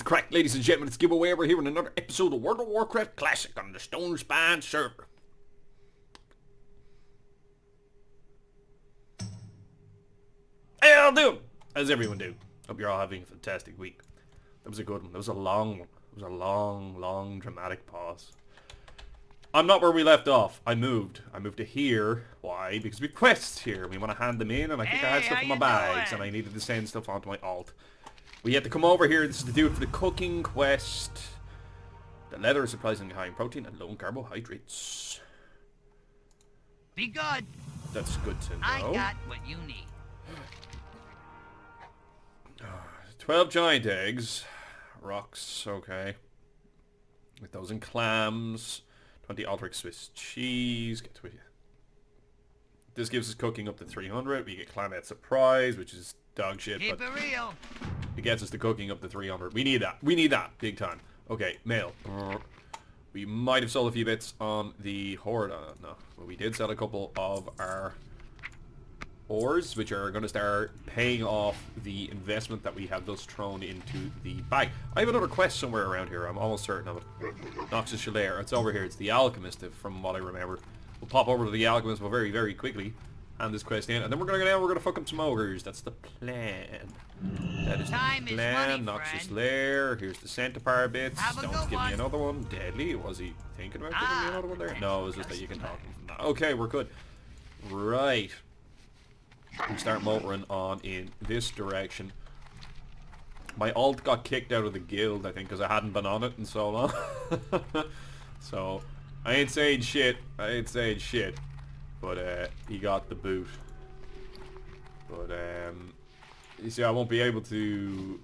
crack, ladies and gentlemen? It's Gibboeire. We're here in another episode of World of Warcraft Classic on the Stone Span server. Hey, I'll do. How's everyone doing? Hope you're all having a fantastic week. That was a good one. That was a long one. It was a long, dramatic pause. I'm not where we left off. I moved to here. Why? Because we have quests here. We want to hand them in, and I think I had stuff in my bags, and I needed to send stuff onto my alt. We had to come over here. This is to do it for the cooking quest. The leather is surprisingly high in protein and low in carbohydrates. Be good. That's good to know. I got what you need. 12 giant eggs. Rocks, okay. With those and clams. 20 Aldrich Swiss cheese. Get to it. This gives us cooking up to 300. We get clamette surprise, which is dog shit. Keep it real. It gets us to cooking up to 300. We need that. We need that. Big time. Okay, mail. We might have sold a few bits on the Horde. No. But we did sell a couple of our ores, which are going to start paying off the investment that we have thus thrown into the bag. I have another quest somewhere around here. I'm almost certain of it. Noxus Shalair. It's over here. It's the Alchemist, from what I remember. We'll pop over to the Alchemist very, very quickly. Hand this quest in, and then we're going to go down, we're going to fuck up some ogres. That's the plan. That is Time the is plan. money, Noxus friend. Lair. Here's the Centaur bits. Have a Don't good give me one. another one. Deadly. Was he thinking about giving me another one there? No, it was just that you can talk from that. Okay, we're good. Right. We start motoring on in this direction. My alt got kicked out of the guild, I think, because I hadn't been on it in so long. So, I ain't saying shit. But, he got the boot. But, you see, I won't be able to...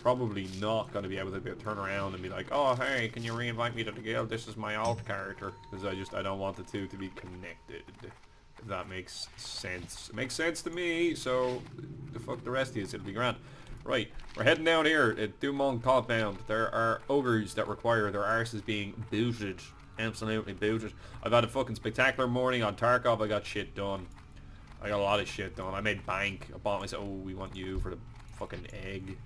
Probably not going to be able to turn around and be like, oh, hey, can you re-invite me to the guild? This is my alt character. Because I don't want the two to be connected. If that makes sense. It makes sense to me, so the fuck the rest of you, it'll be grand. Right, we're heading down here at Dumont Compound. There are ogres that require their arses being booted. Absolutely booted. I've had a fucking spectacular morning on Tarkov. I got shit done. I got a lot of shit done. I made bank. I bought myself, oh, we want you for the fucking egg.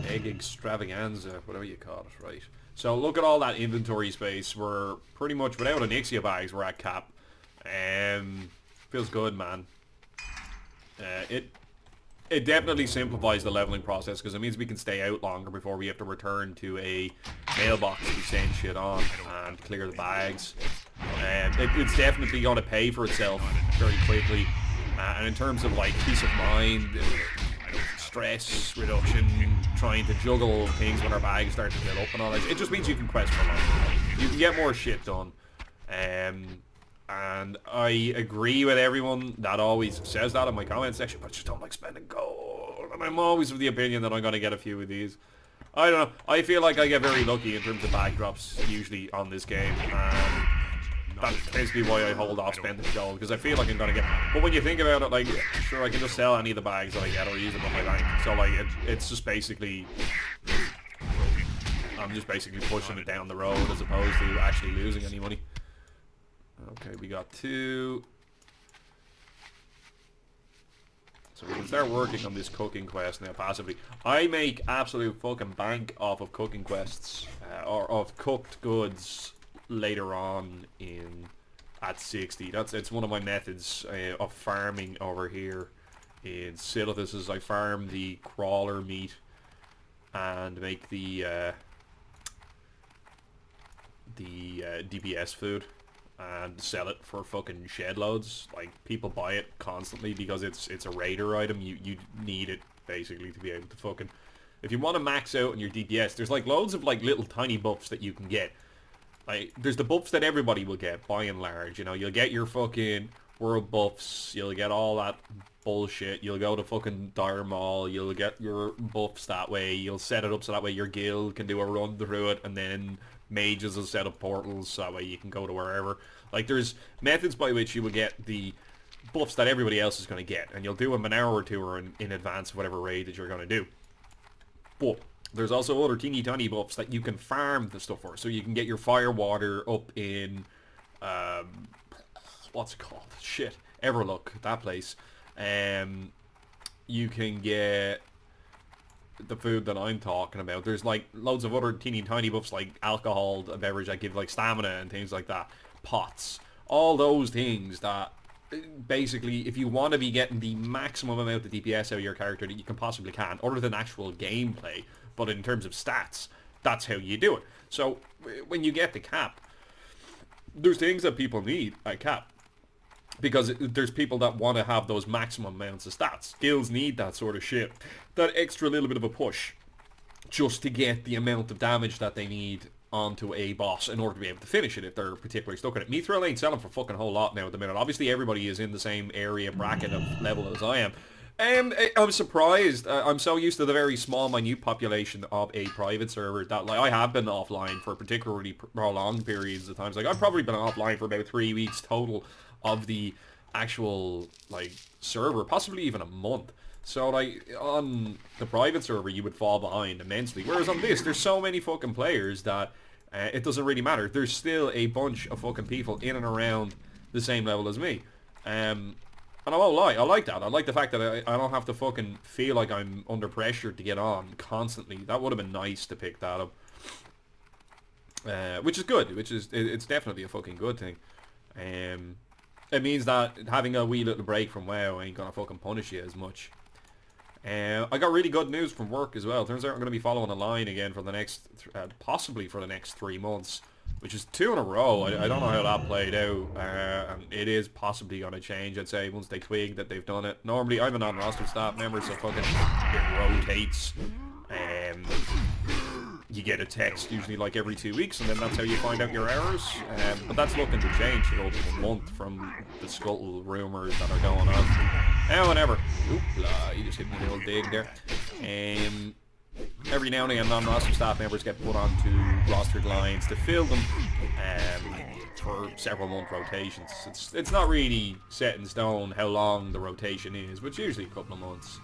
Egg extravaganza, whatever you call it, right. So look at all that inventory space. We're pretty much, without Onyxia bags, we're at cap. Feels good, man. It definitely simplifies the leveling process because it means we can stay out longer before we have to return to a mailbox to send shit on and clear the bags. It's definitely going to pay for itself very quickly. And in terms of like peace of mind, stress reduction, trying to juggle things when our bags start to fill up and all that, it just means you can quest for longer. You can get more shit done. And I agree with everyone that always says that in my comment section, but I just don't like spending gold. And I'm always of the opinion that I'm going to get a few of these. I don't know. I feel like I get very lucky in terms of bag drops usually on this game. And that tends to be why I hold off spending gold, because I feel like I'm going to get... But when you think about it, like, sure, I can just sell any of the bags that I get or use them on my bank. So, like, it's just basically... I'm just basically pushing it down the road as opposed to actually losing any money. Okay, we got 2. So we can start working on this cooking quest now passively. I make absolute fucking bank off of cooking quests, or of cooked goods later on at 60. It's one of my methods of farming over here in Silithus, is I farm the crawler meat and make the DPS food and sell it for fucking shed loads. Like, people buy it constantly because it's a raider item. You need it basically to be able to fucking... If you want to max out on your DPS, there's like loads of like little tiny buffs that you can get. Like, there's the buffs that everybody will get by and large, you know. You'll get your fucking world buffs, you'll get all that bullshit, you'll go to fucking Dire Mall, you'll get your buffs that way, you'll set it up so that way your guild can do a run through it, and then mages will set up portals so that way you can go to wherever. Like, there's methods by which you will get the buffs that everybody else is going to get, and you'll do them an hour or two in advance of whatever raid that you're going to do. But there's also other teeny tiny buffs that you can farm the stuff for. So you can get your fire water up in what's it called? Shit. Everlook, that place. You can get the food that I'm talking about. There's like loads of other teeny tiny buffs like alcohol, a beverage that give like stamina and things like that. Pots. All those things that basically, if you want to be getting the maximum amount of DPS out of your character that you can possibly can, other than actual gameplay, but in terms of stats, that's how you do it. So when you get the cap, there's things that people need at cap. Because there's people that want to have those maximum amounts of stats. Guilds need that sort of shit. That extra little bit of a push. Just to get the amount of damage that they need onto a boss in order to be able to finish it if they're particularly stuck at it. Mithril ain't selling for fucking whole lot now at the minute. Obviously everybody is in the same area bracket of level as I am. And I'm surprised. I'm so used to the very small, minute population of a private server that, like, I have been offline for particularly prolonged periods of times. Like, I've probably been offline for about 3 weeks total of the actual, like, server, possibly even a month. So, like, on the private server, you would fall behind immensely. Whereas on this, there's so many fucking players that it doesn't really matter. There's still a bunch of fucking people in and around the same level as me. And I won't lie, I like that. I like the fact that I don't have to fucking feel like I'm under pressure to get on constantly. That would have been nice to pick that up. Which is good. It's definitely a fucking good thing. It means that having a wee little break from WoW ain't gonna fucking punish you as much. I got really good news from work as well. Turns out I'm going to be following a line again for the next, possibly for the next 3 months, which is 2 in a row. I don't know how that played out. And it is possibly going to change, I'd say, once they twig that they've done it. Normally, I'm a non-roster staff member, so fucking it rotates. You get a text usually like every 2 weeks, and then that's how you find out your hours. But that's looking to change to go to a month from the scuttle rumours that are going on. Whatever. Oopla, you just hit me a little dig there. Every now and again, non-roster staff members get put onto rostered lines to fill them for several month rotations. It's not really set in stone how long the rotation is, but it's usually a couple of months.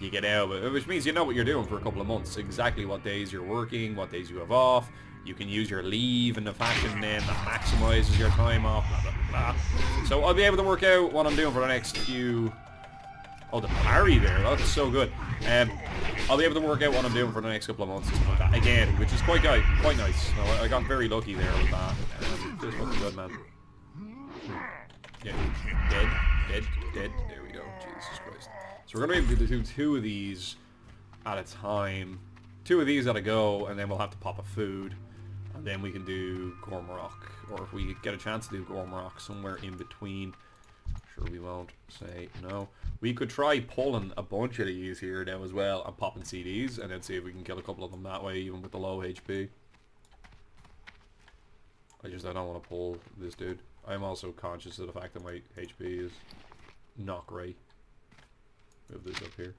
You get out, which means you know what you're doing for a couple of months. Exactly what days you're working, what days you have off. You can use your leave in a fashion then that maximizes your time off, blah, blah, blah. So I'll be able to work out what I'm doing for the next few... Oh, the parry there, that's so good. I'll be able to work out what I'm doing for the next couple of months like that. Again, which is quite nice. So I got very lucky there with that. Just looking good, man. Yeah, dead. There we go, Jesus Christ. So we're going to be able to do 2 of these at a time. 2 of these at a go, and then we'll have to pop a food. And then we can do Gormrock. Or if we get a chance to do Gormrock somewhere in between. Sure we won't say no. We could try pulling a bunch of these here now as well and popping CDs. And then see if we can kill a couple of them that way, even with the low HP. I don't want to pull this dude. I'm also conscious of the fact that my HP is not great. Move this up here.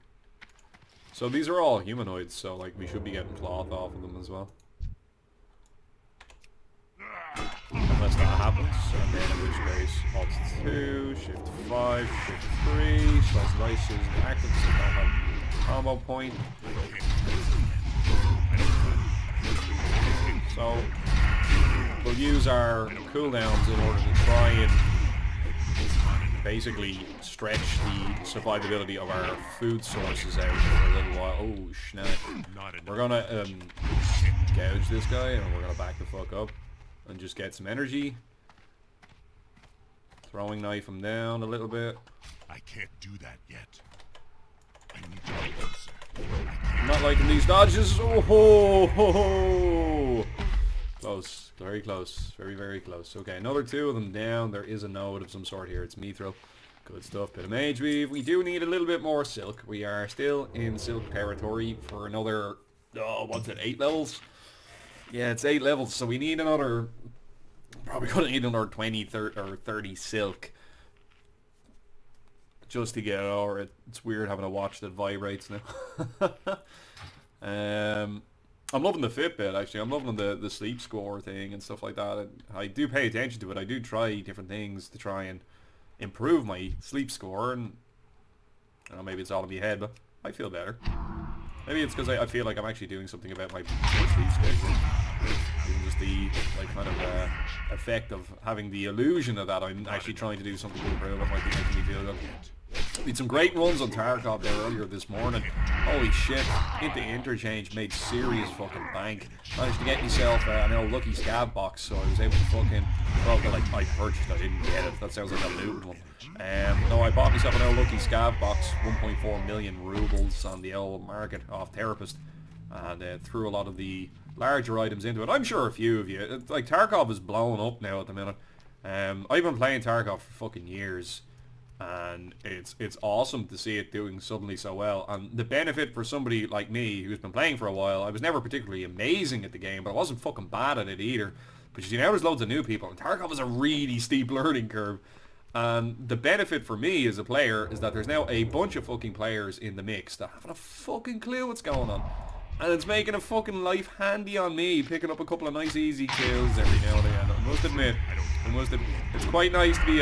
So these are all humanoids, so like we should be getting cloth off of them as well. Unless that happens, and then in which case Alt 2, Shift 5, Shift 3, Slice Dice is active, so we don't have combo point. So we'll use our cooldowns in order to try and basically stretch the survivability of our food sources out for a little while. Oh, snap. We're gonna gouge this guy, and we're gonna back the fuck up and just get some energy. Throwing knife him down a little bit. I can't do that yet. I need to be closer. I'm not liking these dodges. Oh ho ho ho! Close. Very close. Very, very close. Okay, another 2 of them down. There is a node of some sort here. It's Mithril. Good stuff. Bit of mage weave. We do need a little bit more silk. We are still in silk territory for another... Oh, what's it? 8 levels? Yeah, it's 8 levels. So we need another... Probably going to need another 20 or 30 silk. Just to get it over it. It's weird having a watch that vibrates now. I'm loving the Fitbit, actually. I'm loving the sleep score thing and stuff like that. I do pay attention to it. I do try different things to try and improve my sleep score. And I don't know, maybe it's all in my head, but I feel better. Maybe it's because I feel like I'm actually doing something about my sleep schedule. Even just the kind of effect of having the illusion of that I'm actually trying to do something to improve it might be making me feel good. We had some great runs on Tarkov there earlier this morning. Holy shit, into interchange, made serious fucking bank. Managed to get myself an old lucky scav box, so I was able to fucking, well, like, I purchased, I didn't get it, that sounds like a looted one. No, I bought myself an old lucky scav box, 1.4 million rubles on the old market off Therapist, and threw a lot of the larger items into it. I'm sure a few of you, like, Tarkov is blowing up now at the minute. I've been playing Tarkov for fucking years, and it's awesome to see it doing suddenly so well. And the benefit for somebody like me who's been playing for a while, I was never particularly amazing at the game, but I wasn't fucking bad at it either. But you know, there's loads of new people, and Tarkov is a really steep learning curve. And the benefit for me as a player is that there's now a bunch of fucking players in the mix that haven't a fucking clue what's going on. And it's making a fucking life handy on me, picking up a couple of nice easy kills every now and then. I must admit, it's quite nice to be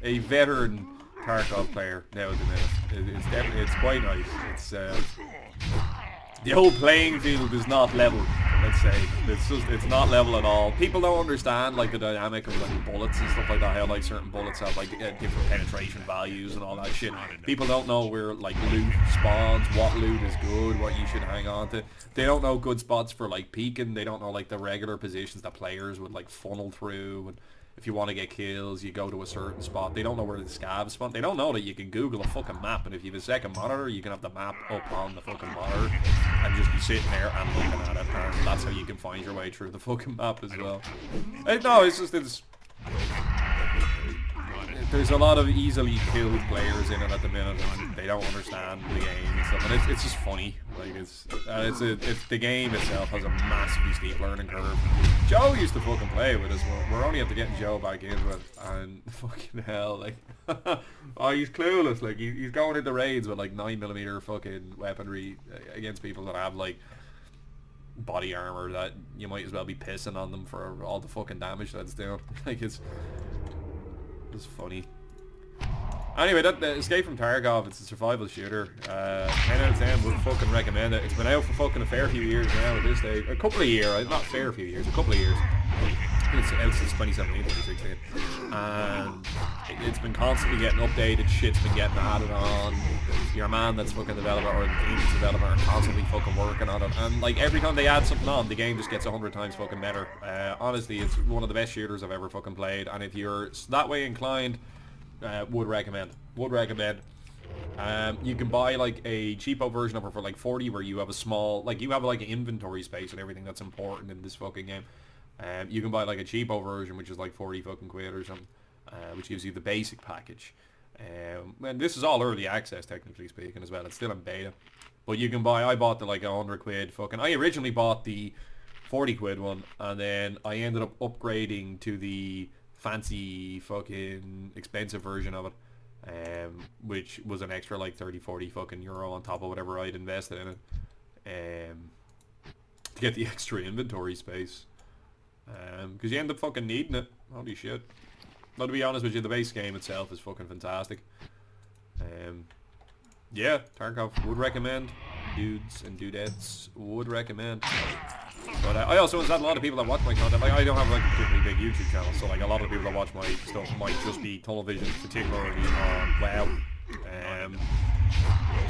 a veteran Tarkov player now at the minute. It's quite nice. It's the whole playing field is not level. Let's say it's not level at all. People don't understand like the dynamic of like bullets and stuff like that. How like certain bullets have like different penetration values and all that shit. People don't know where like loot spawns, what loot is good, what you should hang on to. They don't know good spots for like peeking. They don't know like the regular positions that players would like funnel through. And if you want to get kills, you go to a certain spot. They don't know where the scavs spawn. They don't know that you can Google a fucking map, and if you have a second monitor, you can have the map up on the fucking monitor and just be sitting there and looking at it, and that's how you can find your way through the fucking map as well. No, it's just there's a lot of easily killed players in it at the minute, and they don't understand the game and stuff. And it's just funny. Like it's the game itself has a massively steep learning curve. Joe used to fucking play with us. We're only after getting Joe back into it, and fucking hell, like, oh, he's clueless. Like he's going into raids with like 9mm fucking weaponry against people that have like body armor that you might as well be pissing on them for all the fucking damage that's doing. Like it's funny. Anyway, the Escape from Tarkov, it's a survival shooter. 10 out of 10, would fucking recommend it. It's been out for fucking a fair few years now at this stage. A couple of years, not fair few years, a couple of years. It's out since 2017, 2016. And it's been constantly getting updated, shit's been getting added on. Your man that's fucking developer or the team that's developer are constantly fucking working on it. And like every time they add something on, the game just gets 100 times fucking better. Honestly, it's one of the best shooters I've ever fucking played. And if you're that way inclined, would recommend. You can buy like a cheapo version of it for like 40, where you have a small, like you have like an inventory space and everything that's important in this fucking game. You can buy like a cheapo version, which is like 40 fucking quid or something, which gives you the basic package. And this is all early access, technically speaking, as well. It's still in beta, but you can buy. I bought the like 100 quid fucking. I originally bought the 40 quid one, and then I ended up upgrading to the fancy fucking expensive version of it, which was an extra like 30-40 fucking euro on top of whatever I'd invested in it, to get the extra inventory space, because you end up fucking needing it. Holy shit. Now, to be honest with you, the base game itself is fucking fantastic. Yeah, Tarkov would recommend. Dudes and dudettes would recommend. But I also understand a lot of people that watch my content. Like, I don't have like a particularly big YouTube channel, so like a lot of people that watch my stuff might just be tunnel vision, particularly on WoW.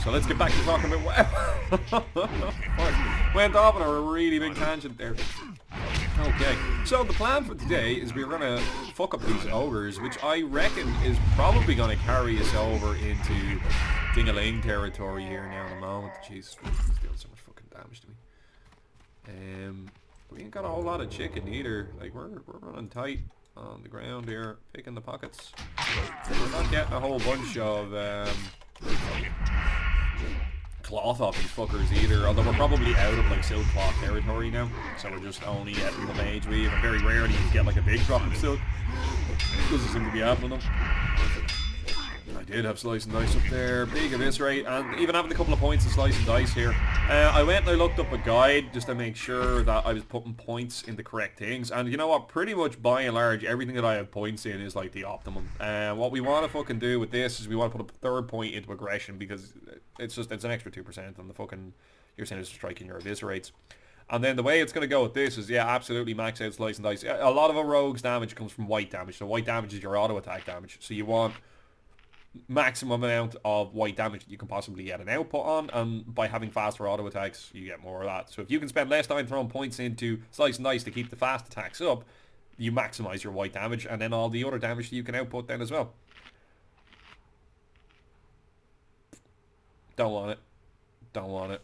So let's get back to talking about WoW. Went off on a really big tangent there. Okay, so the plan for today is we're going to fuck up these ogres, which I reckon is probably going to carry us over into Ding-a-ling territory here now in a moment. Jeez, he's doing so much fucking damage to me. We ain't got a whole lot of chicken either. Like, we're running tight on the ground here, picking the pockets. We're not getting a whole bunch of cloth off these fuckers either, although we're probably out of like silk cloth territory now, so we're just only getting the mage weave, and very rarely you get like a big drop of silk. Doesn't seem to be happening though. I did have slice and dice up there, big eviscerate, and even having a couple of points of slice and dice here. I went and I looked up a guide just to make sure that I was putting points in the correct things, and you know what, pretty much by and large everything that I have points in is like the optimum. What we want to fucking do with this is we want to put a third point into aggression, because it's an extra 2% on the fucking your sinister strike and your eviscerates. And then the way it's going to go with this is, yeah, absolutely max out slice and dice. A lot of a rogue's damage comes from white damage, so white damage is your auto attack damage, so you want maximum amount of white damage that you can possibly get an output on, and by having faster auto attacks you get more of that. So if you can spend less time throwing points into slice and dice to keep the fast attacks up, you maximize your white damage, and then all the other damage that you can output then as well. Don't want it. Don't want it.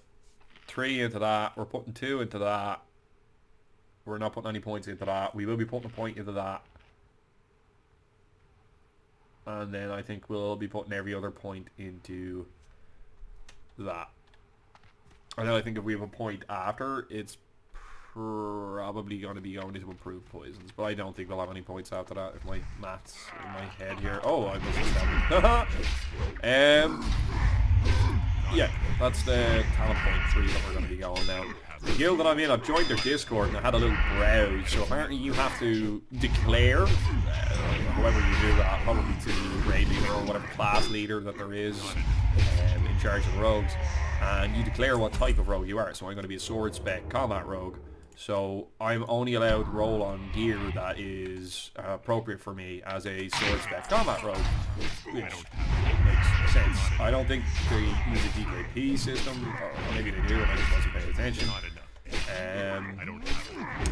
3 into that. We're putting 2 into that. We're not putting any points into that. We will be putting a point into that. And then I think we'll be putting every other point into that. And then I think if we have a point after, it's probably going to be going into improved poisons. But I don't think we'll have any points after that if my maths in my head here. Oh, I must have established. Yeah, that's the talent point 3 that we're going to be going now. The guild that I'm in, I've joined their Discord and I had a little browse. So apparently you have to declare, however you do that, probably to the raid leader or whatever class leader that there is in charge of the rogues. And you declare what type of rogue you are. So I'm going to be a sword spec combat rogue. So I'm only allowed to roll on gear that is appropriate for me as a sword spec combat rogue, which makes sense. I don't think they use a DKP system, or maybe they do and I just wasn't paying attention.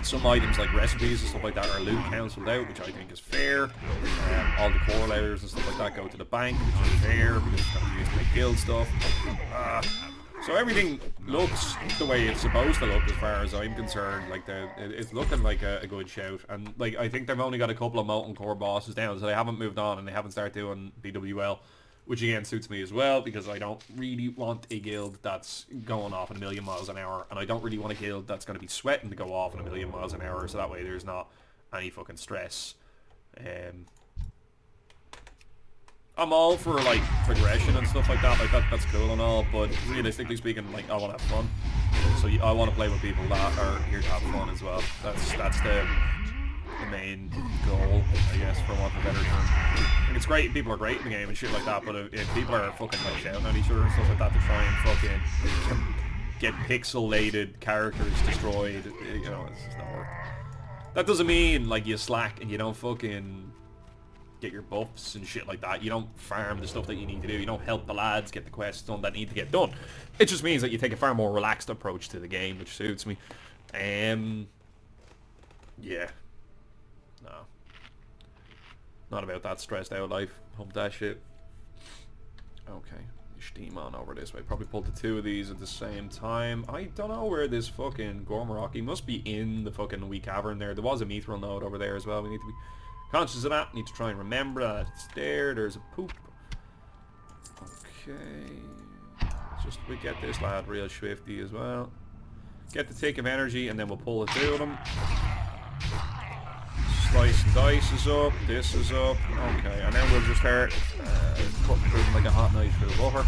Some items like recipes and stuff like that are loot cancelled out, which I think is fair. All the core layers and stuff like that go to the bank, which is fair because it's going to be used to make guild stuff. So everything looks the way it's supposed to look as far as I'm concerned. Like it's looking like a good shout, and like I think they've only got a couple of molten core bosses down, so they haven't moved on and they haven't started doing BWL, which again suits me as well because I don't really want a guild that's going off at 1,000,000 miles an hour, and I don't really want a guild that's going to be sweating to go off at 1,000,000 miles an hour, so that way there's not any fucking stress. I'm all for like progression and stuff like that. Like that's cool and all, but realistically speaking, like I want to have fun. So I want to play with people that are here to have fun as well. That's the main goal, I guess, for want of a better term. Like, it's great, people are great in the game and shit like that, but if people are fucking like shouting at each other and stuff like that to try and fucking get pixelated characters destroyed, you know, it's just not work. That doesn't mean like you slack and you don't fucking get your buffs and shit like that. You don't farm the stuff that you need to do. You don't help the lads get the quests done that need to get done. It just means that you take a far more relaxed approach to the game, which suits me. Yeah. No. Not about that stressed out life. Hump that shit. Okay. Steam on over this way. Probably pulled the 2 of these at the same time. I don't know where this fucking Gormarok. He must be in the fucking wee cavern there. There was a mithril node over there as well. We need to be conscious of that. Need to try and remember that it's there. There's a poop. Okay. We get this lad real swifty as well. Get the tick of energy and then we'll pull the 2 of them. Slice and dice is up. This is up. Okay, and then we'll just start putting through like a hot knife through butter.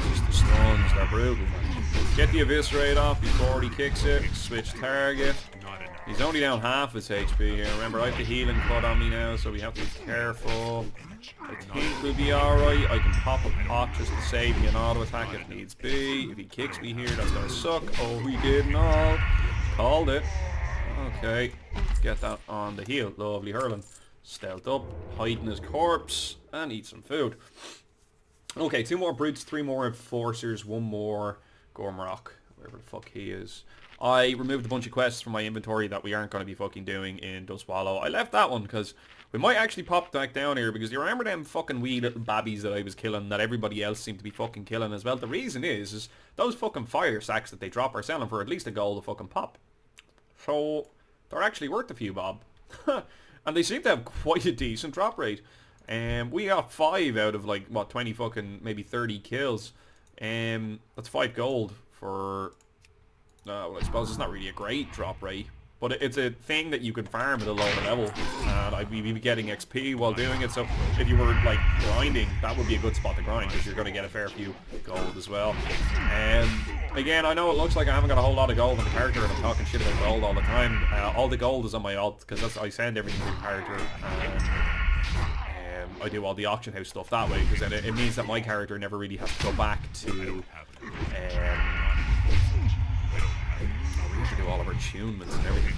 Just the stuns, they're brutal. Get the eviscerate off before he kicks it. Switch target. He's only down half his HP here. Remember, I have the healing cut on me now, so we have to be careful. I think we'll be alright. I can pop a pot just to save me an auto attack if needs be. If he kicks me here, that's going to suck. Oh, we did not. Called it. Okay. Get that on the heel. Lovely hurling. Stealth up. Hiding his corpse. And eat some food. Okay, 2 more brutes, 3 more enforcers, 1 more Gormarok, wherever the fuck he is. I removed a bunch of quests from my inventory that we aren't going to be fucking doing in Dustwallow. I left that one because we might actually pop back down here because you remember them fucking wee little babbies that I was killing that everybody else seemed to be fucking killing as well. The reason is those fucking fire sacks that they drop are selling for at least $1 a fucking pop. So they're actually worth a few bob. And they seem to have quite a decent drop rate. We got 5 out of like, what, 20 fucking, maybe 30 kills. That's 5 gold for... well, I suppose it's not really a great drop rate, but it's a thing that you can farm at a lower level, and I'd be getting XP while doing it, so if you were, like, grinding, that would be a good spot to grind, because you're going to get a fair few gold as well. Again, I know it looks like I haven't got a whole lot of gold on the character, and I'm talking shit about gold all the time. All the gold is on my alt, because I send everything to the character, and I do all the auction house stuff that way, because then it means that my character never really has to go back to... we have to do all of our attunements and everything.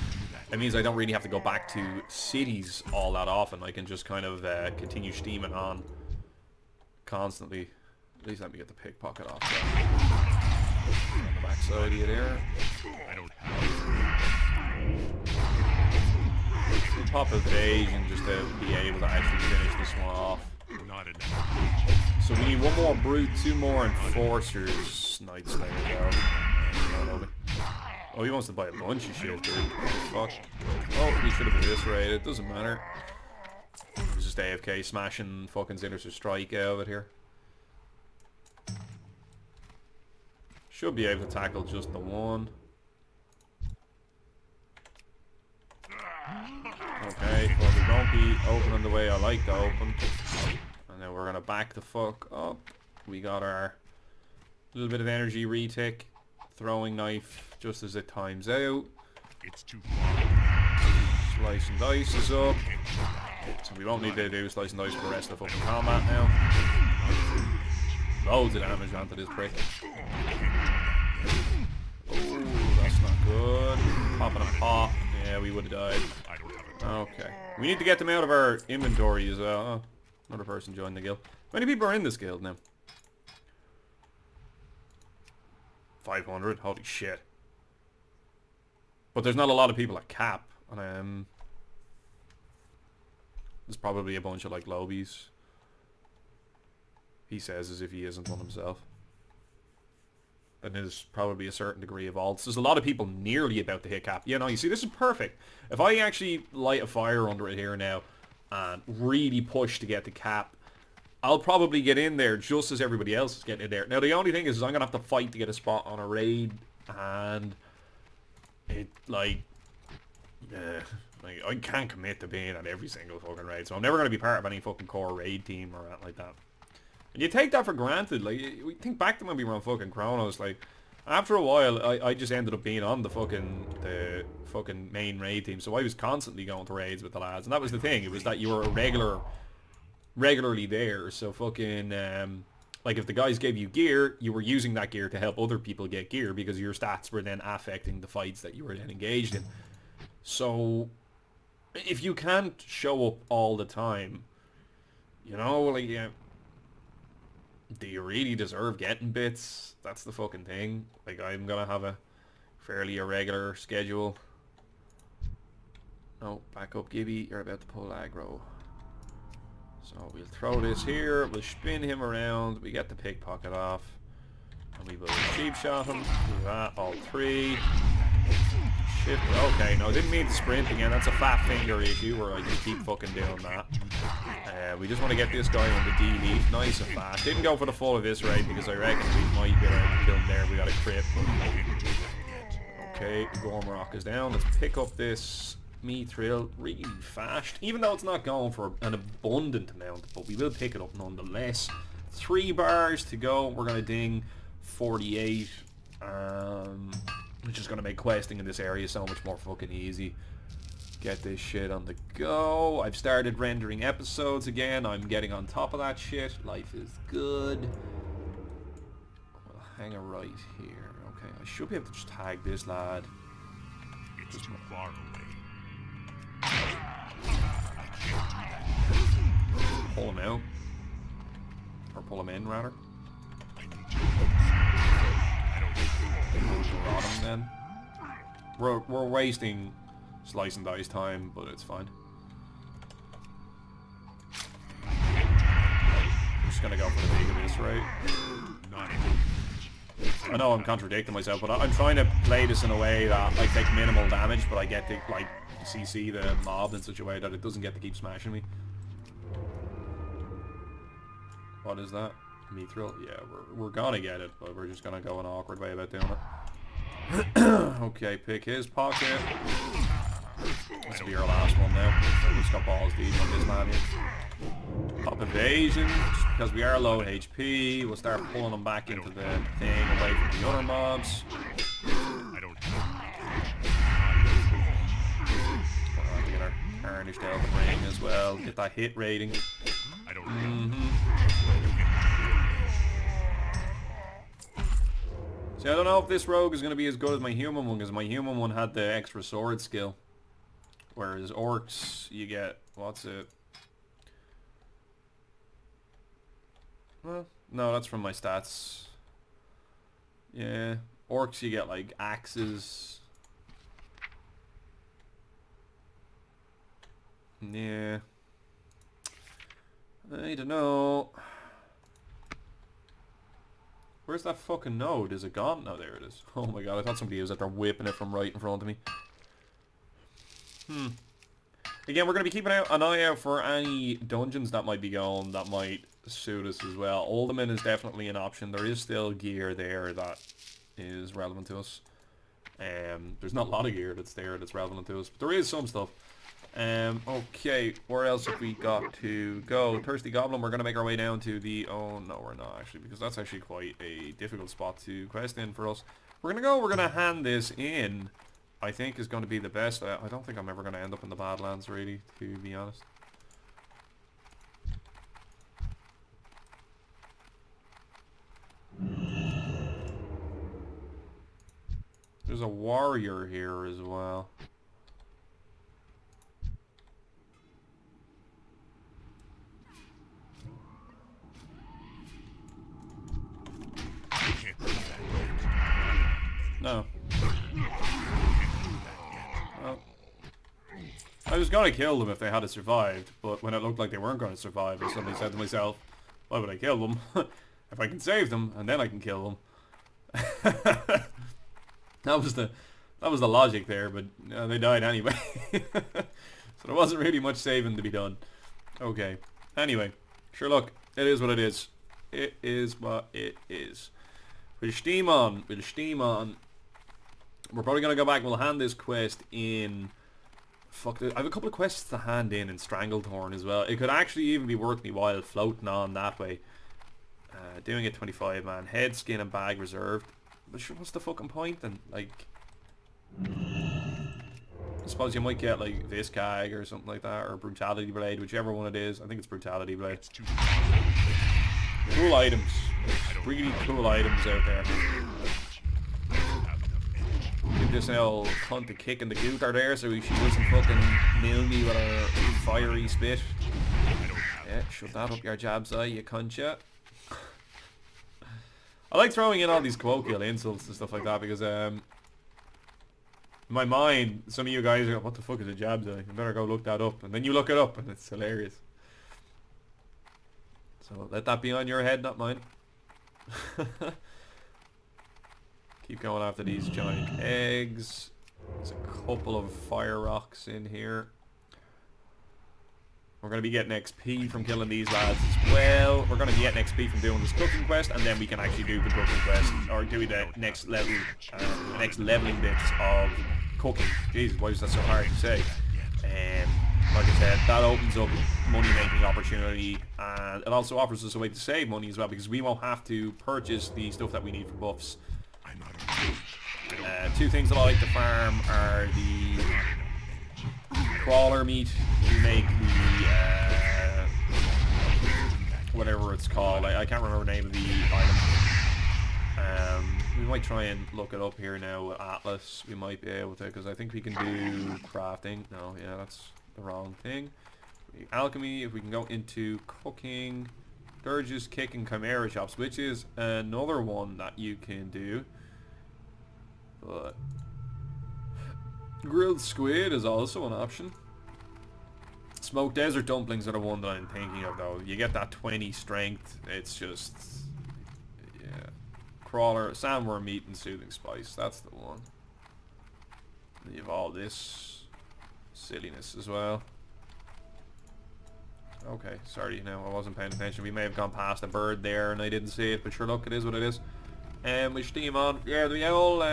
It means I don't really have to go back to cities all that often. I can just kind of continue steaming on constantly. At least let me get the pickpocket off. On the backside of you there. I don't have We'll pop evasion just to be able to actually finish this one off. not enough. So we need one more brute, 2 more enforcers. Night Slayer though. Oh, he wants to buy a bunch of shit, dude. What the fuck? Oh, he should have eviscerated. Doesn't matter. He's just AFK smashing fucking Sinister Strike out of it here. Should be able to tackle just the one. Okay, well we won't be opening the way I like to open. And then we're gonna back the fuck up. We got our little bit of energy retick. Throwing knife just as it times out. It's too far. Slice and dice is up. So we won't need to do slice and dice for the rest of the fucking combat now. Loads of damage onto this prick. Oh, that's not good. Popping a pop. Yeah, we would have died. Okay. We need to get them out of our inventory as well. Oh, another person joined the guild. How many people are in this guild now? 500? Holy shit. But there's not a lot of people at cap. And there's probably a bunch of like lobies. He says as if he isn't one himself. And there's probably a certain degree of alts. There's a lot of people nearly about to hit cap. You know, you see, this is perfect. If I actually light a fire under it here now and really push to get to cap, I'll probably get in there just as everybody else is getting in there. Now, the only thing is I'm going to have to fight to get a spot on a raid. And it, like I can't commit to being at every single fucking raid. So I'm never going to be part of any fucking core raid team or anything like that. And you take that for granted. Like, we think back to when we were on fucking Chronos. Like, after a while, I just ended up being on the fucking main raid team. So I was constantly going to raids with the lads. And that was the thing. It was that you were regularly there. So fucking, like, if the guys gave you gear, you were using that gear to help other people get gear because your stats were then affecting the fights that you were then engaged in. So, if you can't show up all the time, you know, like, yeah, do you really deserve getting bits? That's the fucking thing. Like, I'm gonna have a fairly irregular schedule. Oh, back up, Gibby. You're about to pull aggro. So we'll throw this here. We'll spin him around. We get the pickpocket off. And we will cheap shot him. Do that. All 3. Shift. Okay, no, I didn't mean to sprint again. That's a fat finger issue where I just keep fucking doing that. We just want to get this guy on the DD. Nice and fast. Didn't go for the full eviscerate because I reckon we might get able to kill him there. We got a crit. Okay, Gormrock is down. Let's pick up this Mithril really fast. Even though it's not going for an abundant amount, but we will pick it up nonetheless. 3 bars to go. We're going to ding 48. Which is going to make questing in this area so much more fucking easy. Get this shit on the go. I've started rendering episodes again. I'm getting on top of that shit. Life is good. We'll hang a right here. Okay, I should be able to just tag this lad. It's too far away. Pull him out. Or pull him in, rather. Rot him then. We're wasting slice and dice time, but it's fine. I'm just gonna go for the big of this, right? I know I'm contradicting myself, but I'm trying to play this in a way that I take minimal damage, but I get to like CC the mob in such a way that it doesn't get to keep smashing me. What is that? Mithril? Yeah, we're gonna get it, but we're just gonna go an awkward way about doing it. Okay, pick his pocket. This will be our last one now. We've just got balls deep on this man here. Pop evasion, just because we are low HP. We'll start pulling them back into the thing away from the other mobs. Get our tarnished elven ring as well. Get that hit rating. See, I don't know if this rogue is going to be as good as my human one, because my human one had the extra sword skill. Whereas orcs, you get, what's it? Well, no, that's from my stats. Yeah, orcs you get like axes. Yeah. I don't know. Where's that fucking node? Is it gone? No, there it is. Oh my god, I thought somebody was out there whipping it from right in front of me. Again, we're going to be keeping an eye out for any dungeons that might be going that might suit us as well. Ultimate is definitely an option. There is still gear there that is relevant to us. There's not a lot of gear that's there that's relevant to us, but there is some stuff. Okay, where else have we got to go? Thirsty Goblin, we're going to make our way down to the... Oh, no, we're not actually, because that's actually quite a difficult spot to quest in for us. We're going to hand this in. I think is going to be the best. I don't think I'm ever going to end up in the Badlands, really, to be honest. There's a warrior here as well. No. Well, I was going to kill them if they had survived, but when it looked like they weren't going to survive, I suddenly said to myself, why would I kill them? If I can save them, and then I can kill them. That was the logic there, but they died anyway. So there wasn't really much saving to be done. Okay. Anyway, sure, look, it is what it is. It is what it is. We'll steam on. We'll steam on. We're probably going to go back. We'll hand this quest in. Fuck, I have a couple of quests to hand in Stranglethorn as well. It could actually even be worth me while floating on that way. Doing it 25 man. Head, skin and bag reserved. But sure, what's the fucking point then? Like, I suppose you might get like Viscag or something like that, or Brutality Blade, whichever one it is. I think it's Brutality Blade. Cool items. Really cool items out there. Give this old cunt a kick in the gooter there so she doesn't fucking nail me with a fiery spit. Yeah, shove that up your jab's eye, you cunt, yeah. I like throwing in all these colloquial insults and stuff like that because in my mind, some of you guys are like, what the fuck is a jab's eye? You better go look that up. And then you look it up and it's hilarious. So let that be on your head, not mine. Keep going after these giant eggs. There's a couple of fire rocks in here. We're going to be getting XP from killing these lads as well. We're going to be getting XP from doing this cooking quest, and then we can actually do the cooking quest, or do the next level, the next leveling bits of cooking. Jesus, why is that so hard to say? Like I said, that opens up money-making opportunity, and it also offers us a way to save money as well, because we won't have to purchase the stuff that we need for buffs. Two things that I like to farm are the crawler meat to make the whatever it's called. I can't remember the name of the item. We might try and look it up here now with Atlas. We might be able to, because I think we can do crafting. No, yeah, that's the wrong thing. Alchemy, if we can go into cooking, Dirge's Kick and Chimera Chops, which is another one that you can do. But grilled squid is also an option. Smoked desert dumplings are the one that I'm thinking of though. You get that 20 strength. It's just, yeah. Crawler, sandworm meat and soothing spice. That's the one. And you have all this silliness as well. Okay, sorry, no, I wasn't paying attention. We may have gone past a bird there and I didn't see it, but sure, look, it is what it is. We steam on. Yeah, the old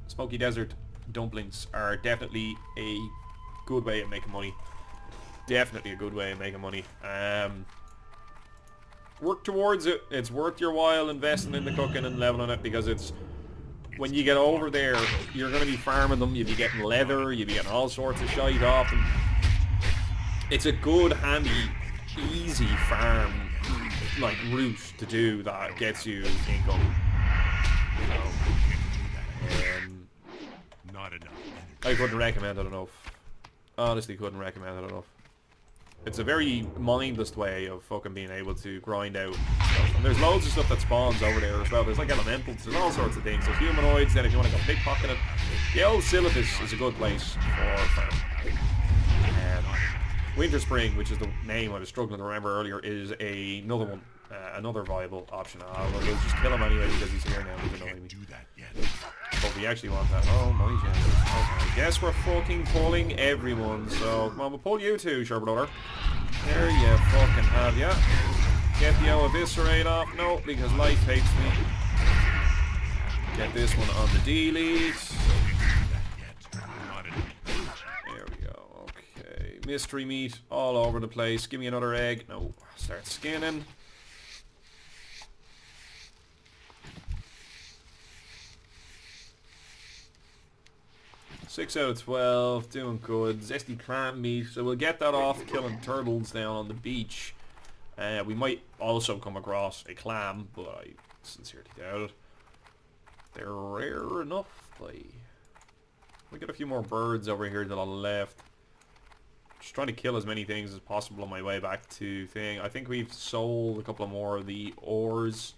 smoky desert dumplings are definitely a good way of making money. Definitely a good way of making money. Work towards it. It's worth your while investing in the cooking and leveling it, because it's, when you get over there, you're going to be farming them. You'll be getting leather. You'll be getting all sorts of shite off them. It's a good, handy, easy farm like route to do that gets you income. So, Not enough. I couldn't recommend it enough. Honestly, couldn't recommend it enough. It's a very mindless way of fucking being able to grind out stuff. And there's loads of stuff that spawns over there as well. There's like elementals, there's all sorts of things. There's humanoids, then if you want to go pickpocket it. The old Silithus is a good place for farming. Winter Spring, which is the name I was struggling to remember earlier, is another one, another viable option. We'll just kill him anyway because he's here now. He's annoying me. But we actually want that. Oh my chances. Okay, guess we're fucking pulling everyone. So come on, we'll pull you too, sure brother. There you fucking have ya. Get the old eviscerate off. No, because life hates me. Get this one on the delete. There we go. Okay, mystery meat all over the place. Give me another egg. No, start skinning. Six out of 12, doing good. Zesty clam meat, so we'll get that off killing turtles down on the beach. We might also come across a clam, but I sincerely doubt it. They're rare enough, we got a few more birds over here to the left. Just trying to kill as many things as possible on my way back to thing. I think we've sold a couple of more of the ores.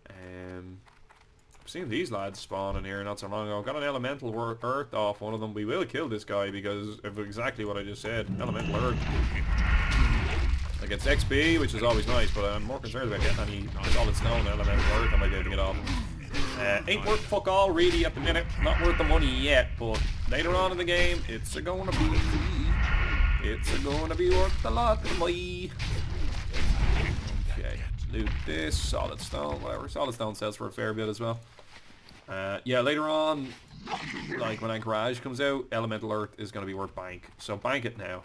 I've seen these lads spawn in here not so long ago. Got an elemental earth off one of them. We will kill this guy because of exactly what I just said. Elemental earth. Against XP, which is always nice, but I'm more concerned about getting any solid stone elemental earth. Am I getting it off? Ain't worth fuck all really at the minute. Not worth the money yet, but later on in the game, it's gonna be worth a lot of money. Okay, loot this, solid stone, whatever. Solid stone sells for a fair bit as well. Yeah, later on, like when Anchorage comes out, elemental earth is gonna be worth bank. So bank it now.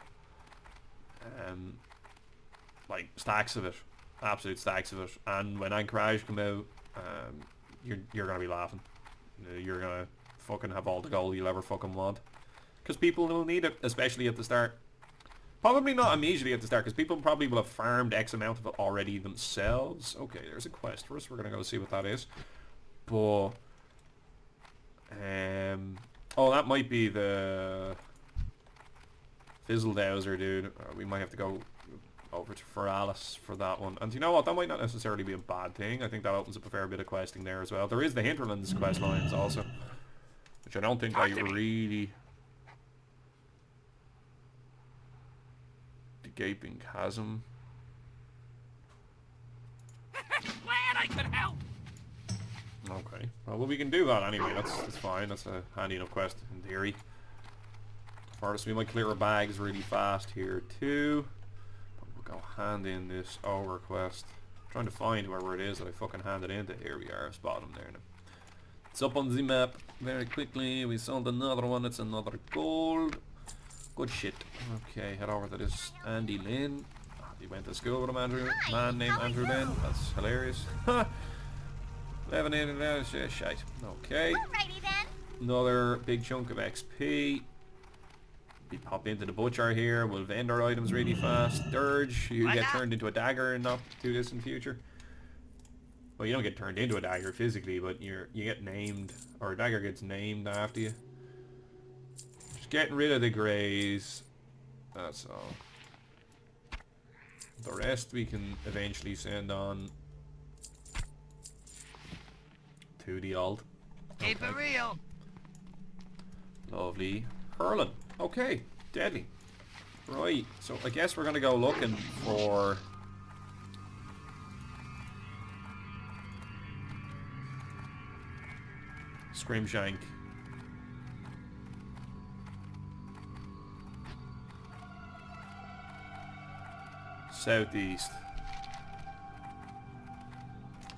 Like stacks of it, absolute stacks of it. And when Anchorage come out, you're gonna be laughing. You're gonna fucking have all the gold you'll ever fucking want, because people will need it, especially at the start. Probably not immediately at the start, because people probably will have farmed X amount of it already themselves. Okay, there's a quest for us. We're gonna go see what that is. But oh, that might be the Fizzle Dowser, dude. We might have to go over to Feralis for that one. And you know what? That might not necessarily be a bad thing. I think that opens up a fair bit of questing there as well. There is the Hinterlands quest lines also, which I don't think I really... The Gaping Chasm. Glad I could help. Okay. Well, we can do that anyway. That's fine. That's a handy enough quest in theory. First, we might clear our bags really fast here too. Go hand in this over quest. I'm trying to find wherever it is that I fucking handed into. Here we are, spot him there now. It's up on the map very quickly. We sold another one. It's another gold. Good shit. Okay, head over to this Andy Lynn. He went to school with a man named Andrew Lynn. That's hilarious. Ha! 11 in and shite. Okay. Alrighty then. Another big chunk of XP. We pop into the butcher here. We'll vend our items really fast. Dirge, you get turned into a dagger in not too distant future. Well, you don't get turned into a dagger physically, but you get named, or a dagger gets named after you. Just getting rid of the greys. That's all. The rest we can eventually send on to the old. Keep it real. Lovely. Hurling. Okay, deadly. Right, so I guess we're gonna go looking for Scrimshank. Southeast.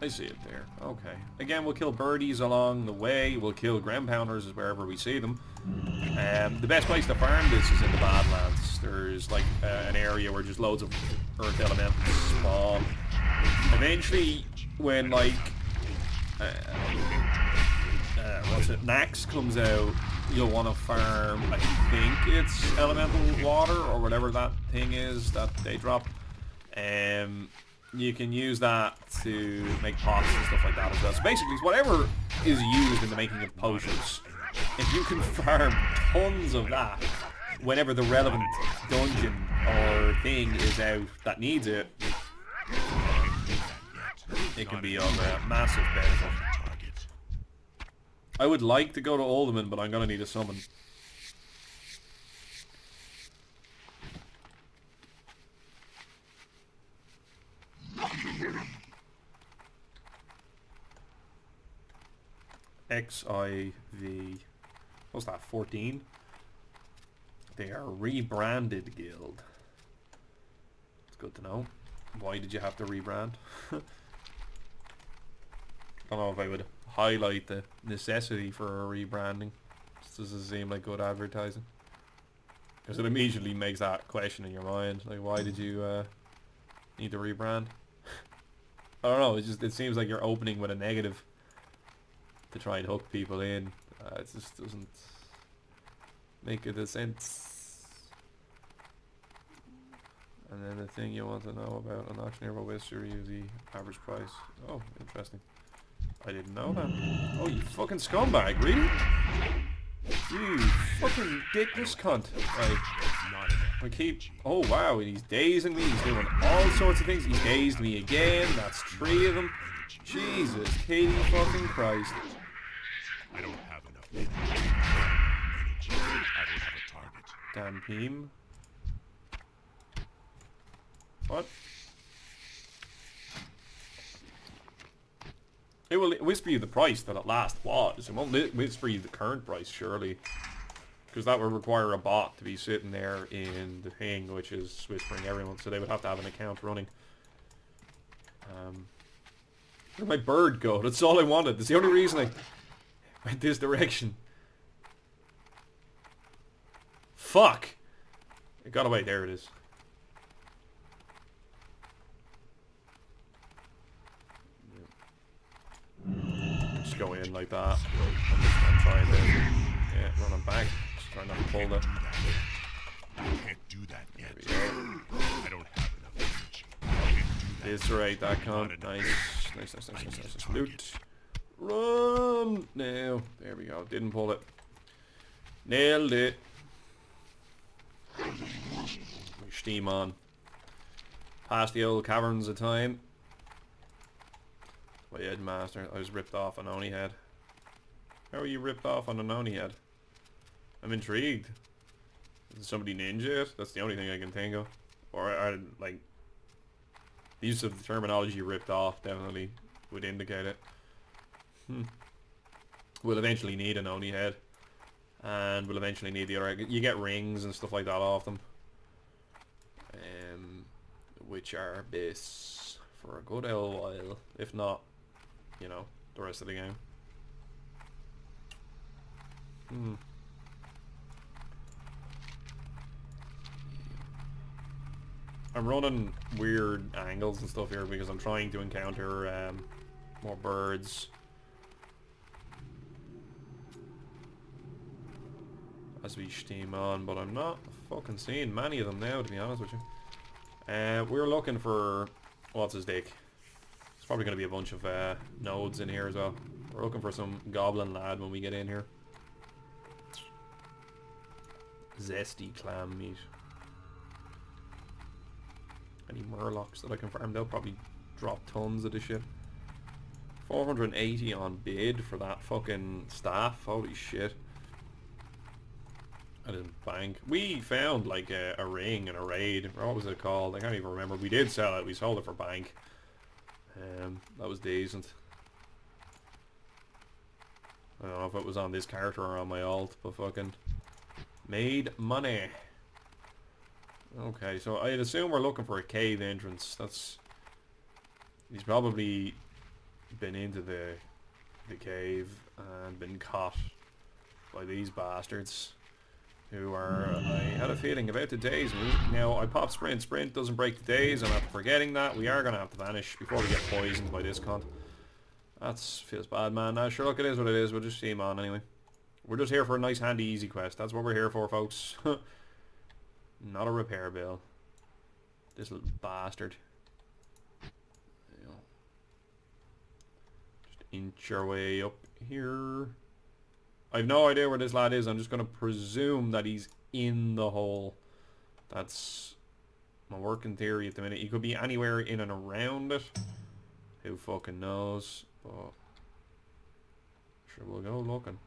I see it there. Okay. Again, we'll kill birdies along the way. We'll kill ground pounders wherever we see them. The best place to farm this is in the Badlands. There's like an area where just loads of earth elementals spawn. Eventually, when like Nax comes out, you'll want to farm, I think it's elemental water or whatever that thing is that they drop. You can use that to make pots and stuff like that as well. So basically, whatever is used in the making of potions, if you can farm tons of that whenever the relevant dungeon or thing is out that needs it, it can be of massive benefit. I would like to go to Alderman, but I'm gonna need a summon. XIV. What's that? 14? They are a rebranded guild. It's good to know. Why did you have to rebrand? I don't know if I would highlight the necessity for a rebranding. This doesn't seem like good advertising. Because it immediately makes that question in your mind. Like, why did you need to rebrand? I don't know, it seems like you're opening with a negative to try and hook people in. It just doesn't make a sense. And then the thing you want to know about an auctioneer will history is the average price. Oh, interesting. I didn't know that. Oh, you fucking scumbag, really? You fucking dickless cunt. I keep... Oh, wow, he's dazing me. He's doing all sorts of things. He's dazed me again. That's 3 of them. Jesus, Katie fucking Christ. I don't have enough energy. I don't have a target. Damn team. What? It will whisper you the price that it last was. It won't whisper you the current price, surely. Because that would require a bot to be sitting there in the thing, which is whispering everyone, so they would have to have an account running. Where'd my bird go? That's all I wanted. That's the only reason I went this direction. Fuck! It got away. There it is. Just go in like that. I'm trying to run him back. Just trying not to pull that. I can't do that yet. I don't have enough energy. I can't do that. It's right, that cunt. Nice. Loot. Run! No. There we go. Didn't pull it. Nailed it. Steam on. Past the old caverns of time. My headmaster. I was ripped off on Oni head. How are you ripped off on an Oni head? I'm intrigued. Did somebody ninja it? That's the only thing I can think of. Or I like the use of the terminology ripped off definitely would indicate it. We'll eventually need an Oni head. And we'll eventually need the other. You get rings and stuff like that off them. Which are base for a good old while. If not, you know, the rest of the game. I'm running weird angles and stuff here because I'm trying to encounter more birds. As we steam on, but I'm not fucking seeing many of them now, to be honest with you. We're looking for... what's his dick? There's probably going to be a bunch of nodes in here as well. We're looking for some goblin lad when we get in here. Zesty clam meat. Any murlocs that I can farm? They'll probably drop tons of this shit. 480 on bid for that fucking staff. Holy shit. I didn't bank. We found like a ring in a raid. What was it called? I can't even remember. We did sell it. We sold it for bank. That was decent. I don't know if it was on this character or on my alt, but fucking made money. Okay, so I'd assume we're looking for a cave entrance. That's... he's probably been into the cave and been caught by these bastards. Who are, I had a feeling, about to daze me. Now, I pop sprint. Sprint doesn't break the daze, and after forgetting that, we are going to have to vanish before we get poisoned by this cunt. That feels bad, man. Now, sure, look, it is what it is. We'll just see him on anyway. We're just here for a nice, handy, easy quest. That's what we're here for, folks. Not a repair bill. This little bastard. You know, just inch our way up here. I've no idea where this lad is. I'm just going to presume that he's in the hole. That's my working theory at the minute. He could be anywhere in and around it. Who fucking knows? But sure, we'll go looking.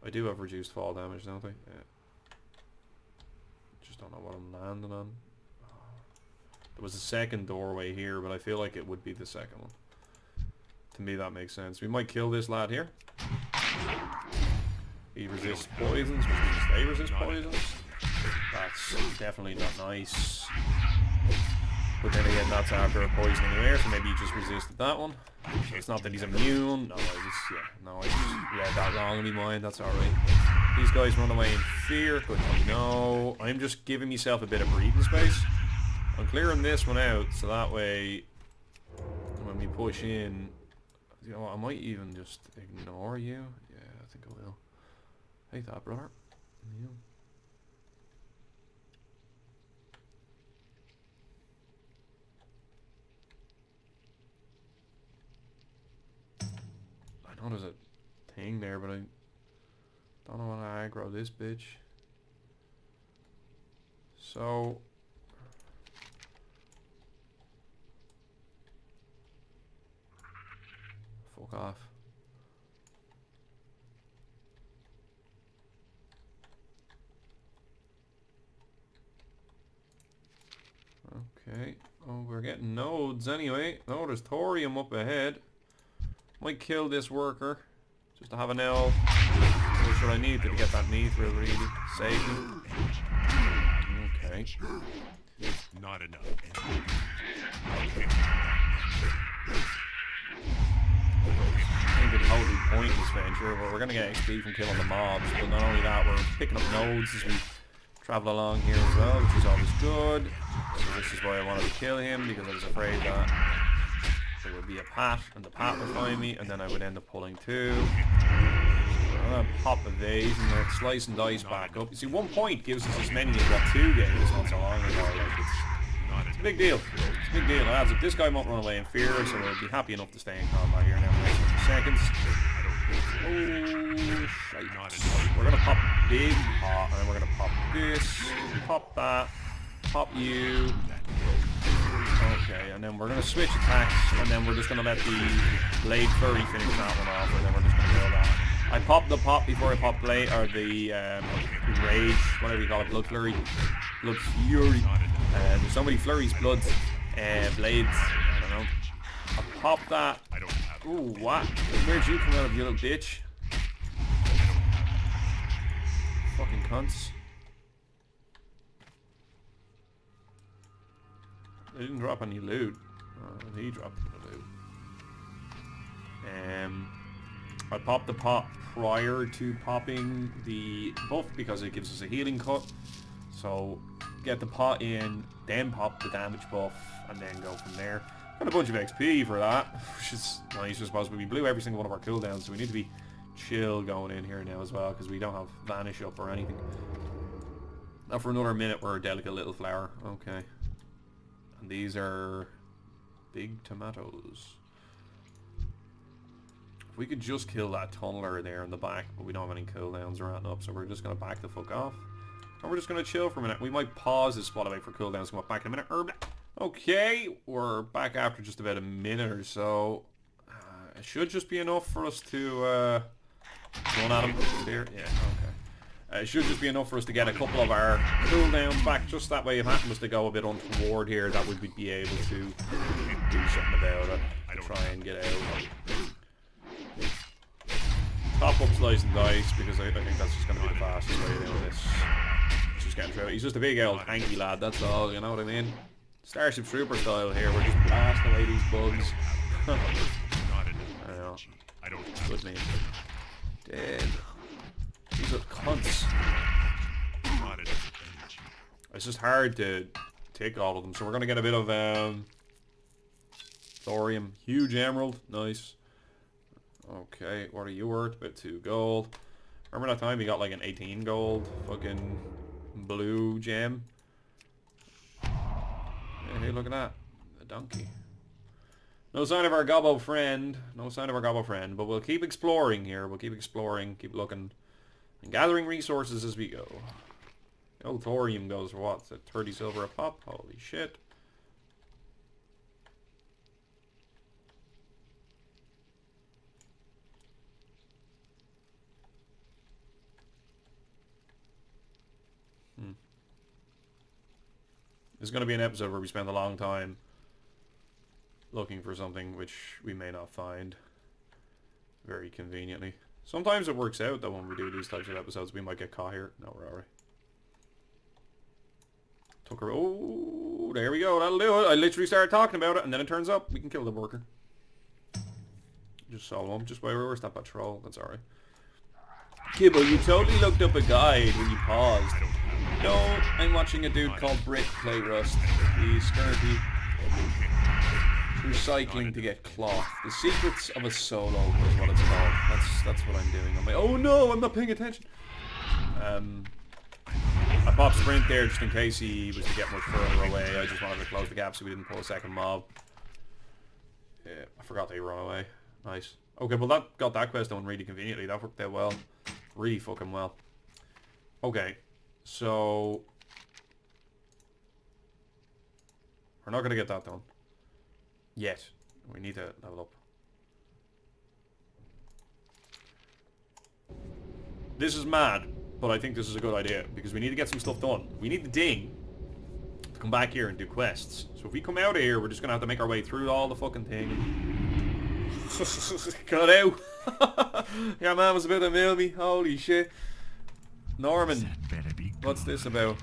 I do have reduced fall damage, don't I? Yeah. Just don't know what I'm landing on. There was a second doorway here, but I feel like it would be the second one. To me, that makes sense. We might kill this lad here. He resists poisons. They resist poisons. That's definitely not nice. But then again, that's after a poisoning air, so maybe he just resisted that one. So it's not that he's immune. No, I just read that wrong in my mind. That's alright. These guys run away in fear. Good to know. I'm just giving myself a bit of breathing space. I'm clearing this one out, so that way, when we push in, you know, I might even just ignore you. Yeah, I think I will. Hey, that brother. Yeah. I know there's a thing there, but I don't know how to aggro this bitch. So fuck off. Okay. Oh, we're getting nodes anyway. Oh, there's thorium up ahead. Might kill this worker just to have an L. What should I need to get that mithril really save me? Okay. Not enough. I think it's totally pointless venture, but we're gonna get XP from killing the mobs. But not only that, we're picking up nodes as we travel along here as well, which is always good. So this is why I wanted to kill him, because I was afraid that there would be a pat, and the pat would find me, and then I would end up pulling two. I'm gonna pop a vase and then slice and dice back up. You see, 1 point gives us as many as what 2 gave us not so long ago. Like, it's a big deal. It's a big deal. It adds up. This guy won't run away in fear, so we'll be happy enough to stay in combat here now for the next few seconds. Oh, shite. We're gonna pop big pot, and then we're gonna pop this, pop that, pop you. Okay, and then we're going to switch attacks, and then we're just going to let the Blade Flurry finish that one off, and then we're just going to kill that. I popped the pop before I popped Blade, or the Rage, whatever you call it, Blood Flurry. Blood Fury. There's so many flurries, bloods, blades, I don't know. I popped that. Ooh, what? Where'd you come out of, you little bitch? Fucking cunts. They didn't drop any loot. He dropped the loot. I popped the pot prior to popping the buff because it gives us a healing cut. So get the pot in, then pop the damage buff, and then go from there. Got a bunch of XP for that, which is nice, I suppose. But we blew every single one of our cooldowns, so we need to be chill going in here now as well, because we don't have vanish up or anything. Now for another minute, we're a delicate little flower. Okay. And these are big tomatoes. If we could just kill that tunneler there in the back, but we don't have any cooldowns ratting up, so we're just going to back the fuck off. And we're just going to chill for a minute. We might pause this spot away for cooldowns, come back in a minute. Okay, we're back after just about a minute or so. It should just be enough for us to run at him here. Yeah, okay. It should just be enough for us to get a couple of our cooldowns back, just that way if it happens to go a bit untoward here, that we would be able to do something about it. Try and get out. Top up slice and dice, because I think that's just going to be the fastest way of doing this. Just getting through it. He's just a big old hanky lad, that's all, you know what I mean? Starship Trooper style here, we're just blasting away these bugs. I know. Good name. Dead. These are cunts. It's just hard to take all of them, so we're going to get a bit of thorium. Huge emerald. Nice. Okay, what are you worth? About 2 gold. Remember that time we got like an 18 gold fucking blue gem? Yeah, hey, look at that. A donkey. No sign of our gobbo friend. No sign of our gobbo friend. But we'll keep exploring here. We'll keep exploring. Keep looking. And gathering resources as we go. Oh, thorium goes for what? Is it 30 silver a pop? Holy shit. There's going to be an episode where we spend a long time looking for something which we may not find very conveniently. Sometimes it works out though when we do these types of episodes. We might get caught here. No, we're alright. Took her. Oh, there we go. That'll do it. I literally started talking about it and then it turns up. We can kill the worker. Just solo him. Just where's that patrol? That's alright. Gibbo, you totally looked up a guide when you paused. No, I'm watching a dude called Brick play Rust. He's currently recycling to get cloth. The Secrets of a Solo is what it's called. That's what I'm doing. I'm like, oh no, I'm not paying attention. I popped Sprint there just in case he was to get much further away. I just wanted to close the gap so we didn't pull a second mob. Yeah, I forgot that he ran away. Nice. Okay, well that got that quest done really conveniently. That worked out well. Really fucking well. Okay, so we're not gonna get that done yet. We need to level up. This is mad, but I think this is a good idea because we need to get some stuff done. We need the ding to come back here and do quests. So if we come out of here, we're just gonna have to make our way through all the fucking thing. Cut out. Your man was about to mill me. Holy shit. Norman, what's this about?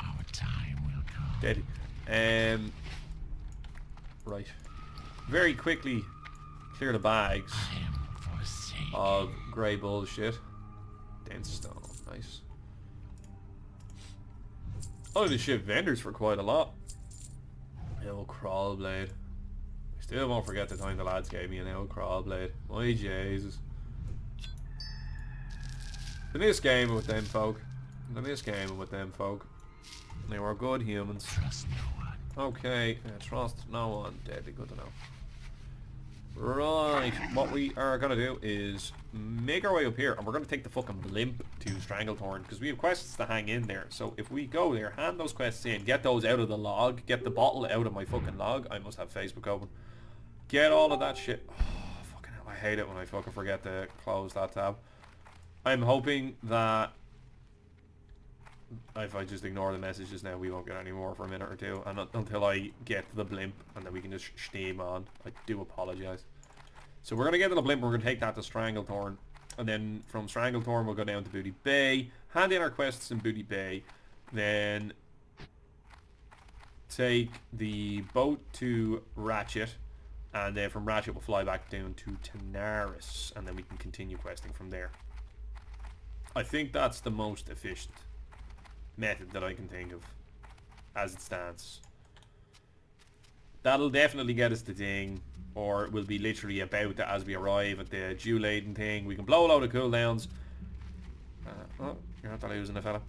Our time will come. Dead. Right. Very quickly clear the bags of grey bullshit. Dense stone. Nice. Oh, this shit vendors for quite a lot. Old crawl blade. I still won't forget the time the lads gave me an old crawl blade. My Jesus. The this game with them folk. The this game with them folk. They were good humans. Trust no one. Okay, trust no one. Deadly good to know. Right, what we are going to do is make our way up here and we're going to take the fucking blimp to Stranglethorn because we have quests to hang in there. So if we go there, hand those quests in, get those out of the log, get the bottle out of my fucking log. I must have Facebook open. Get all of that shit. Oh, fucking hell, I hate it when I fucking forget to close that tab. I'm hoping that if I just ignore the messages now, we won't get any more for a minute or two, and until I get to the blimp, and then we can just steam on. I do apologise. So we're going to get to the blimp, we're going to take that to Stranglethorn, and then from Stranglethorn we'll go down to Booty Bay, hand in our quests in Booty Bay, then take the boat to Ratchet, and then from Ratchet we'll fly back down to Tanaris, and then we can continue questing from there. I think that's the most efficient method that I can think of as it stands. That'll definitely get us the ding, or it will be literally about that as we arrive at the dew-laden thing. We can blow a load of cooldowns. Oh, you're not losing a fella.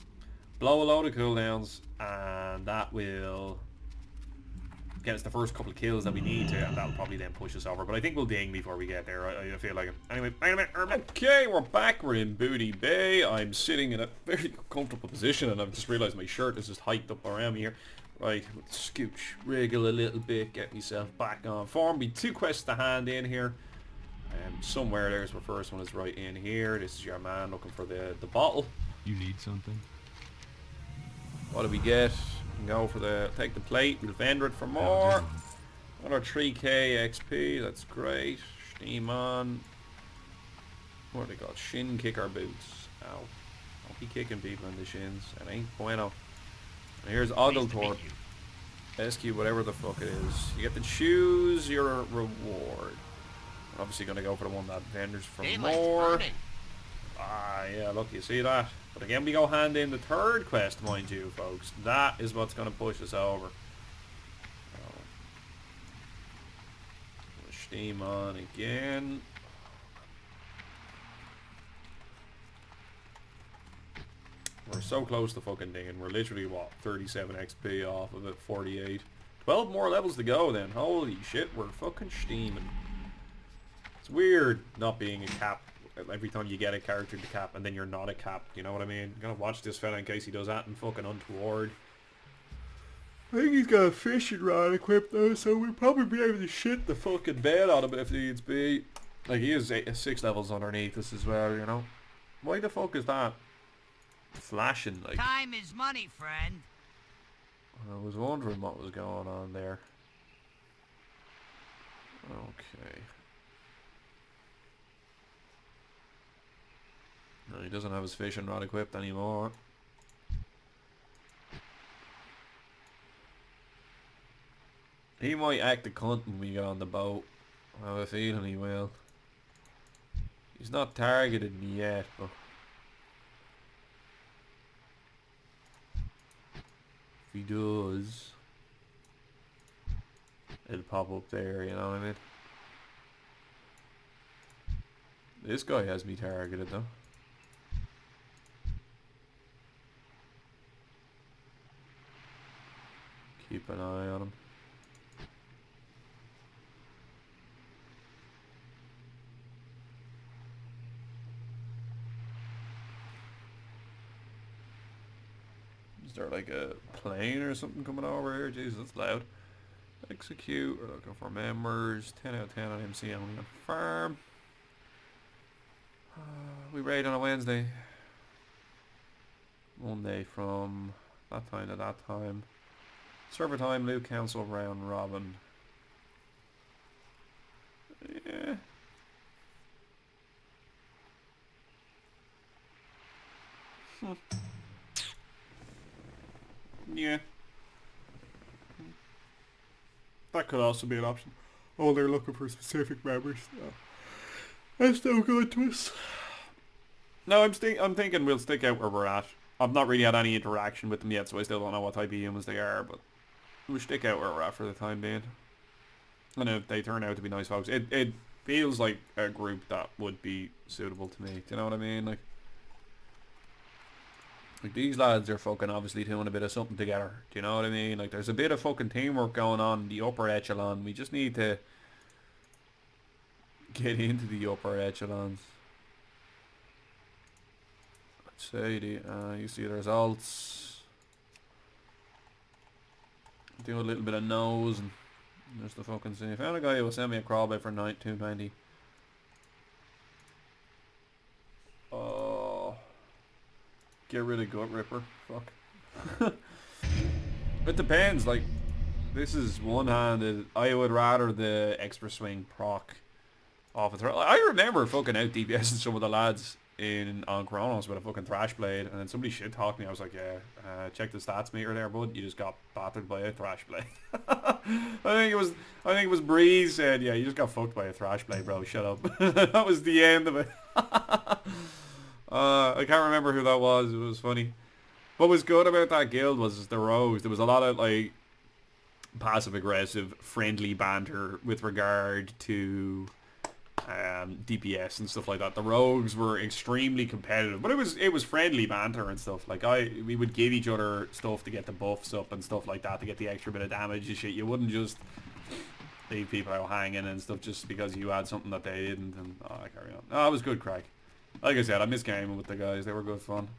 Blow a load of cooldowns, and that will get us the first couple of kills that we need to, and that'll probably then push us over. But I think we'll ding before we get there. I feel like it. Anyway, okay, we're back. We're in Booty Bay. I'm sitting in a very comfortable position, and I've just realised my shirt is just hiked up around me here. Right, scooch, wriggle a little bit, get myself back on form. Be 2 quests to hand in here. Somewhere there's my first one is right in here. This is your man looking for the bottle. You need something? What do we get? We can go for take the plate, we'll vendor it for more. Another 3k XP, that's great. Steam on. What do they call? Shin kicker boots. Ow. Don't be kicking people in the shins. It ain't bueno. And here's Oglethorpe. SQ, whatever the fuck it is. You get to choose your reward. I'm obviously going to go for the one that vendors for more. Ah, yeah, look, you see that? But again, we go hand in the 3rd quest, mind you, folks. That is what's going to push us over. Steam on again. We're so close to fucking dinging. We're literally, what, 37 XP off of it, 48. 12 more levels to go then. Holy shit, we're fucking steaming. It's weird not being a cap every time you get a character to cap and then you're not a cap, you know what I mean? I'm gonna watch this fella in case he does that and fucking untoward. I think he's got a fishing rod equipped though, so we'll probably be able to shit the fucking bed on him if needs be. Like, he is 6 levels underneath us as well, you know? Why the fuck is that flashing, like? Time is money, friend. I was wondering what was going on there. Okay. No, he doesn't have his fishing rod equipped anymore. He might act a cunt when we get on the boat. I have a feeling he will. He's not targeted me yet, but if he does, it'll pop up there, you know what I mean? This guy has me targeted though. Keep an eye on him. Is there like a plane or something coming over here? Jesus, that's loud. Execute. We're looking for members. 10 out of 10 on MC only on farm. We raid on a Wednesday. Monday from that time to that time. Server time, loot council, round robin. Yeah. Yeah. That could also be an option. Oh, they're looking for specific members. No. That's no good to us. No, I'm thinking we'll stick out where we're at. I've not really had any interaction with them yet, so I still don't know what type of humans they are, but we'll stick out where we're at for the time being. And if they turn out to be nice folks, it feels like a group that would be suitable to me. Do you know what I mean? Like these lads are fucking obviously doing a bit of something together. Do you know what I mean? Like there's a bit of fucking teamwork going on in the upper echelon. We just need to get into the upper echelons. Let's say you see the results. Do a little bit of nose and just the fucking see. Found a guy who will send me a crawlbait for 290. Oh, get rid of gut ripper. Fuck. It depends. Like this is one-handed. I would rather the extra swing proc off a throw. I remember fucking out DPSing some of the lads on Chronos with a fucking thrash blade, and then somebody shit talked me. I was like, yeah, check the stats meter there, bud. You just got battered by a thrash blade. I think it was Breeze said, yeah, you just got fucked by a thrash blade, bro. Shut up. That was the end of it. I can't remember who that was. It was funny. What was good about that guild was the rogues. There was a lot of like passive aggressive friendly banter with regard to DPS and stuff like that. The rogues were extremely competitive, but it was friendly banter and stuff. Like we would give each other stuff to get the buffs up and stuff like that to get the extra bit of damage and shit. You wouldn't just leave people out hanging and stuff just because you had something that they didn't. And carry on. No, it was good crack. Like I said, I miss gaming with the guys. They were good fun.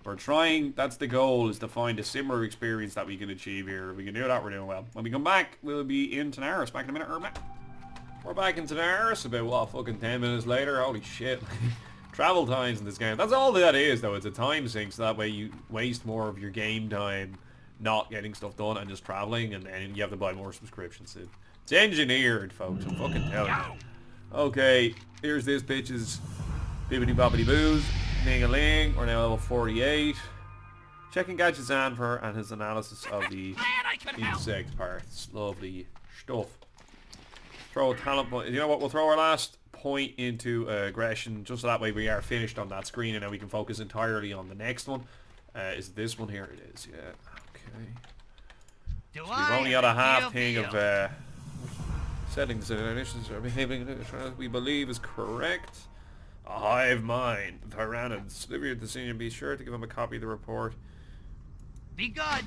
We're trying. That's the goal, is to find a similar experience that we can achieve here. If we can do that, we're doing well. When we come back, we'll be in Tanaris. Back in a minute. We're back in Tanaris about, what, fucking 10 minutes later? Holy shit. Travel times in this game. That's all that is, though. It's a time sink, so that way you waste more of your game time not getting stuff done and just traveling, and then you have to buy more subscriptions. It's engineered, folks. I'm fucking telling you. Okay, here's this bitch's bibbity boppity boos. Ning-a-ling. We're now level 48. Checking Gadget's Anver and his analysis of the insect parts. Lovely stuff. Throw a talent point. You know what? We'll throw our last point into aggression, just so that way we are finished on that screen, and then we can focus entirely on the next one. Is it this one here? It is. Yeah. Okay. So we've only got a half thing of settings and initiatives are behaving we believe is correct. A hive mind. The Tyranids. Deliver your decision. Be sure to give him a copy of the report. Be good.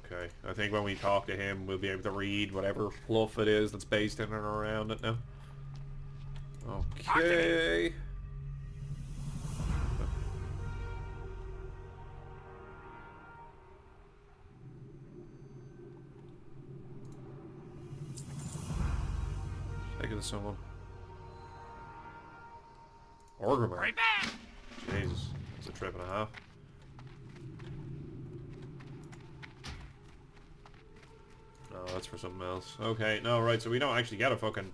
Okay, I think when we talk to him, we'll be able to read whatever fluff it is that's based in and around it now. Okay. Take it to someone. Orgrimmar. Right back. Jesus, it's a trip and a half. No, that's for something else. Okay, no, right, so we don't actually get a fucking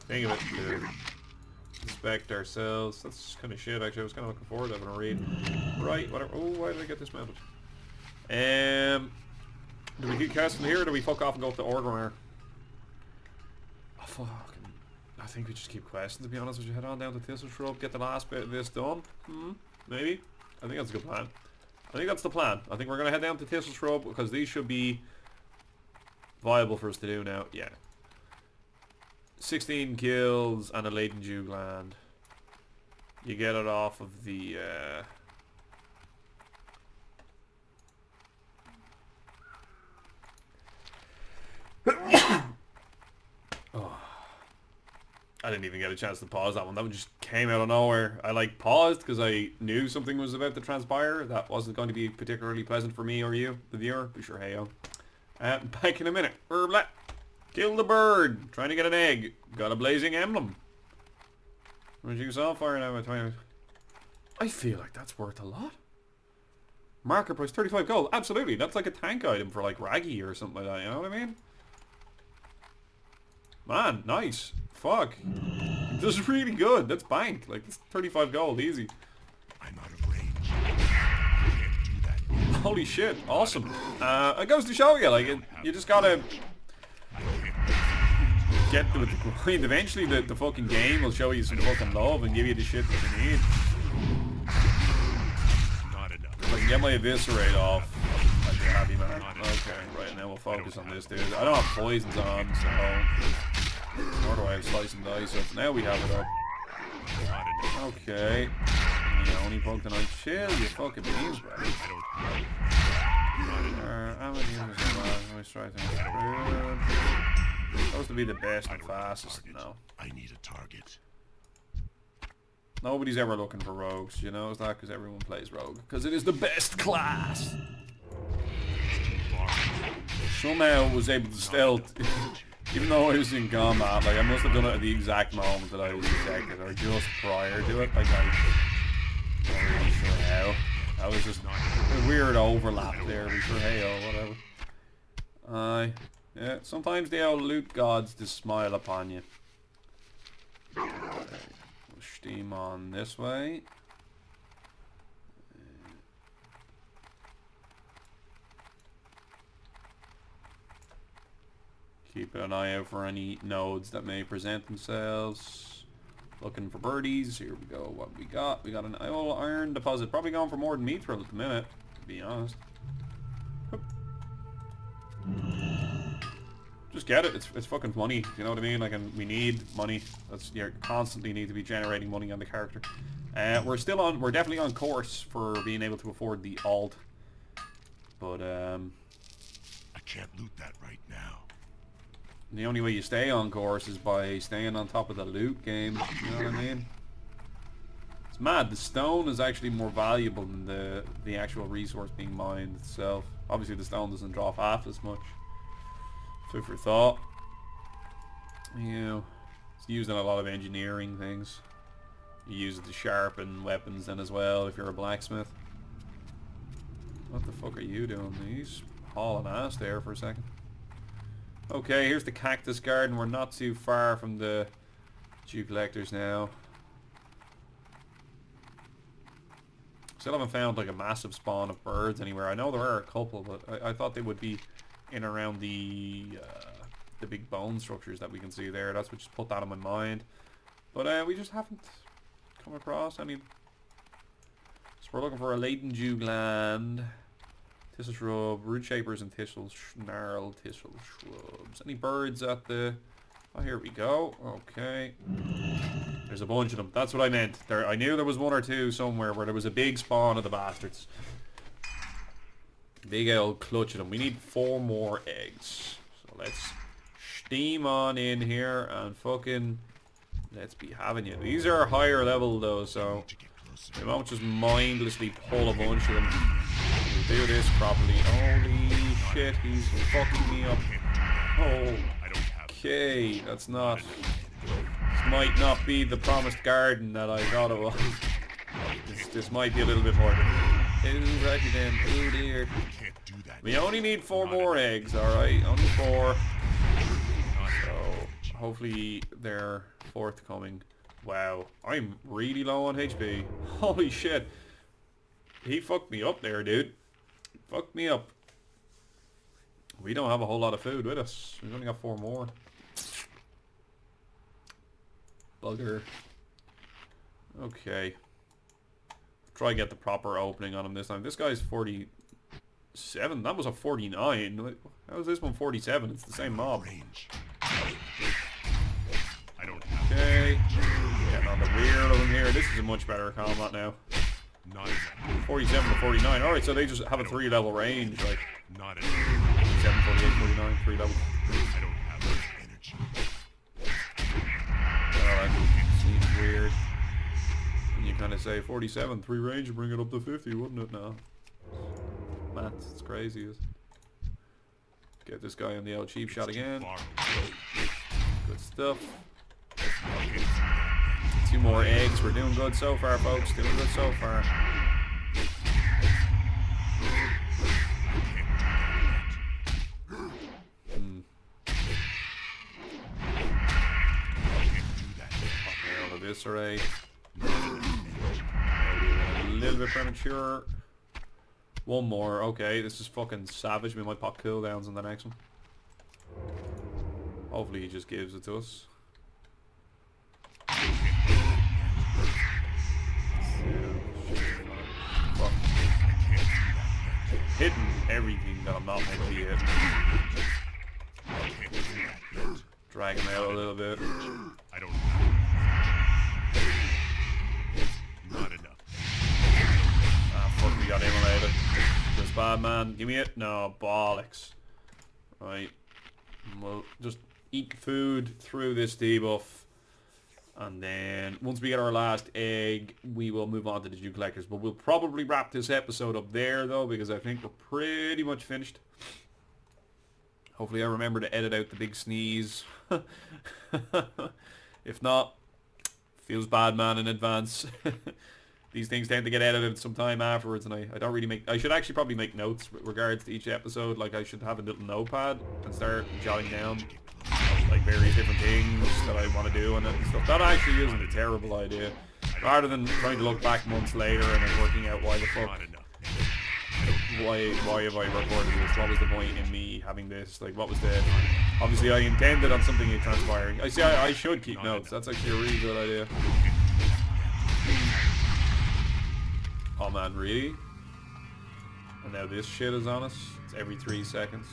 thing of it to inspect ourselves. That's kind of shit, actually. I was kind of looking forward to having a read. Right, whatever. Oh, why did I get dismounted? Do we keep casting here, or do we fuck off and go up to Orgrimmar? Oh, fucking... I think we just keep questing, to be honest. Would you head on down to Thistle Shrub, get the last bit of this done? Maybe? I think that's a good plan. I think that's the plan. I think we're going to head down to Thistle Shrub, because these should be viable for us to do now. Yeah. 16 kills and a laden dew gland. You get it off of the oh. I didn't even get a chance to pause that one. That one just came out of nowhere. I like paused because I knew something was about to transpire that wasn't going to be particularly pleasant for me or you, the viewer. Be sure, hey yo. Back in a minute. Kill the bird. Trying to get an egg. Got a blazing emblem. Reduce all fire now by 20. I feel like that's worth a lot. Marker price 35 gold. Absolutely. That's like a tank item for like Raggy or something like that. You know what I mean? Man, nice. Fuck. This is really good. That's banked. Like, it's 35 gold. Easy. I'm out of range. I can't do that. Holy shit. Awesome. It goes to show you, like, you just gotta get to the point. Eventually the fucking game will show you some fucking love and give you the shit that you need. Not enough. If I can get my eviscerate off, I'd be happy, man. Okay, right, now we'll focus on this dude. I don't have poisons on, so... Nor do I have slice and dice, so now we have it up. Okay. You only poke the knife. Chill, you fucking beans, bro. I'm gonna use this one. Let me try things. Supposed to be the best and fastest. No. I need a target. Nobody's ever looking for rogues, you know? Is that because everyone plays rogue? Because it is the best class! Somehow was able to stealth, even though I was in combat. Like, I must have done it at the exact moment that I was detected, or just prior to it. Like, I'm not really sure how. That was just a weird overlap there. Be sure, hey, oh, whatever. Yeah, sometimes the old loot gods just smile upon you. Steam on this way. Keep an eye out for any nodes that may present themselves. Looking for birdies. Here we go. What we got? We got an iron deposit. Probably going for more than mithril at the minute, to be honest. Oop. Just get it. It's fucking money. You know what I mean? Like, and we need money. You constantly need to be generating money on the character. We're definitely on course for being able to afford the alt. But I can't loot that right now. The only way you stay on course is by staying on top of the loot game. You know what I mean? It's mad. The stone is actually more valuable than the actual resource being mined itself. Obviously the stone doesn't drop half as much. Food for thought. You know, it's used in a lot of engineering things. You use it to sharpen weapons then as well if you're a blacksmith. What the fuck are you doing? He's hauling ass there for a second. Okay, here's the cactus garden. We're not too far from the dew collectors now. Still haven't found like a massive spawn of birds anywhere. I know there are a couple, but I thought they would be in around the big bone structures that we can see there. That's what just put that in my mind. But we just haven't come across any. So we're looking for a laden dew gland. Thistle shrub, root shapers and thistle, gnarl thistle shrubs. Any birds at the... Oh, here we go. Okay. There's a bunch of them. That's what I meant. There, I knew there was one or two somewhere where there was a big spawn of the bastards. Big old clutch of them. We need 4 more eggs. So let's steam on in here and fucking... Let's be having you. These are higher level though, so... We won't just mindlessly pull a bunch of them. We'll do this properly. Holy shit, he's fucking me up. Oh, okay, that's not... This might not be the promised garden that I thought it was. This might be a little bit more. Ooh, righty then. Oh dear. We only need 4 more eggs, alright? Only 4. So, hopefully they're forthcoming. Wow, I'm really low on HP. Holy shit. He fucked me up there, dude. Fucked me up. We don't have a whole lot of food with us. We've only got 4 more. Bugger. Okay. Try to get the proper opening on him this time. This guy's 47. That was a 49. How is this one 47? It's the same mob. Okay. Getting on the rear of them here. This is a much better combat now. 47 to 49. Alright, so they just have a 3 level range. Like 47, 48, 49, 3 levels. Alright. Seems weird. And you kind of say 47, 3 range, bring it up to 50, wouldn't it now? Man, it's crazy. Isn't it? Get this guy on the old cheap shot again. Good stuff. 2 more eggs. We're doing good so far, folks. Doing good so far. Out of this array. A little bit premature. 1 more. Okay, this is fucking savage. We might pop cooldowns on the next one. Hopefully he just gives it to us. Hitting everything that I'm not meant to be hitting. Drag him out a little bit. Not enough. Ah, fuck, we got eliminated. This bad man. Give me it. No, bollocks. Right. We'll just eat food through this debuff. And then, once we get our last egg, we will move on to the Dew Collectors. But we'll probably wrap this episode up there, though, because I think we're pretty much finished. Hopefully I remember to edit out the big sneeze. If not, feels bad, man, in advance. These things tend to get edited sometime afterwards, and I don't really make... I should actually probably make notes with regards to each episode. Like, I should have a little notepad and start jotting down like various different things that I want to do and stuff. That actually isn't a terrible idea. Rather than trying to look back months later and then working out why the fuck, why have I recorded this? What was the point in me having this? Like, what was the... Obviously I intended on something transpiring. I see, I should keep notes. That's actually a really good idea. Oh man, really? And now this shit is on us? It's every 3 seconds.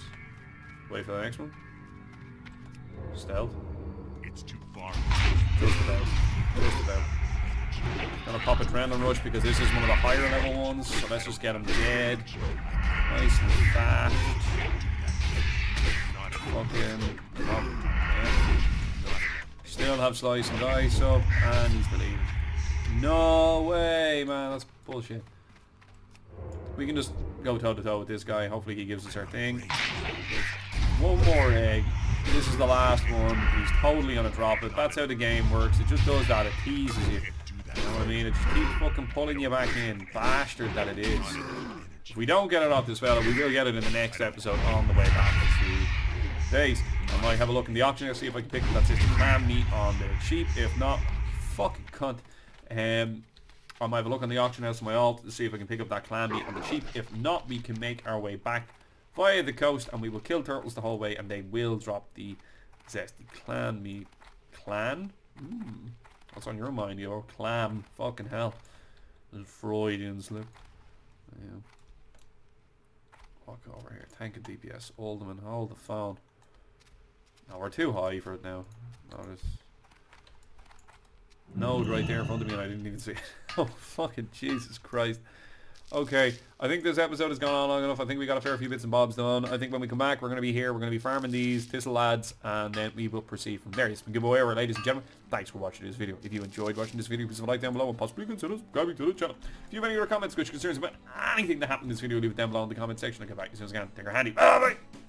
Wait for the next one. Stealth. It's too far. Just about. Just about. Gonna pop a Adrenaline Rush because this is one of the higher level ones, so let's just get him dead. Nice and fast. Fucking... Yeah. Still have Slice and Dice up, and he's deleted. No way, man, that's bullshit. We can just go toe to toe with this guy. Hopefully he gives us our thing. 1 more egg. This is the last one. He's totally gonna drop it. That's how the game works. It just does that. It teases you. You know what I mean? It just keeps fucking pulling you back in. Bastard that it is. If we don't get it off this fella, we will get it in the next episode on the way back. Let's see. Days. I might have a look in the auction and see if I can pick up that system clam meat on the cheap. If not, fucking cunt. I might have a look on the auction house on my alt to see if I can pick up that clam meat on the cheap. If not, we can make our way back via the coast and we will kill turtles the whole way and they will drop the zesty clan meat. Clan? What's on your mind, yo? Clam. Fucking hell. Little Freudian slip. Yeah. Walk over here. Tank and DPS. Alderman, hold the phone. No, we're too high for it now. Notice. Node right there in front of me and I didn't even see it. Oh, fucking Jesus Christ. Okay, I think this episode has gone on long enough. I think we got a fair few bits and bobs done. I think when we come back, we're going to be here. We're going to be farming these Thistle lads, and then we will proceed from there. It's been Gibboeire, ladies and gentlemen. Thanks for watching this video. If you enjoyed watching this video, please leave a like down below and possibly consider subscribing to the channel. If you have any other comments, questions, concerns about anything that happened in this video, leave it down below in the comment section. I'll get back to you as soon as I can. Take care, handy. Bye-bye.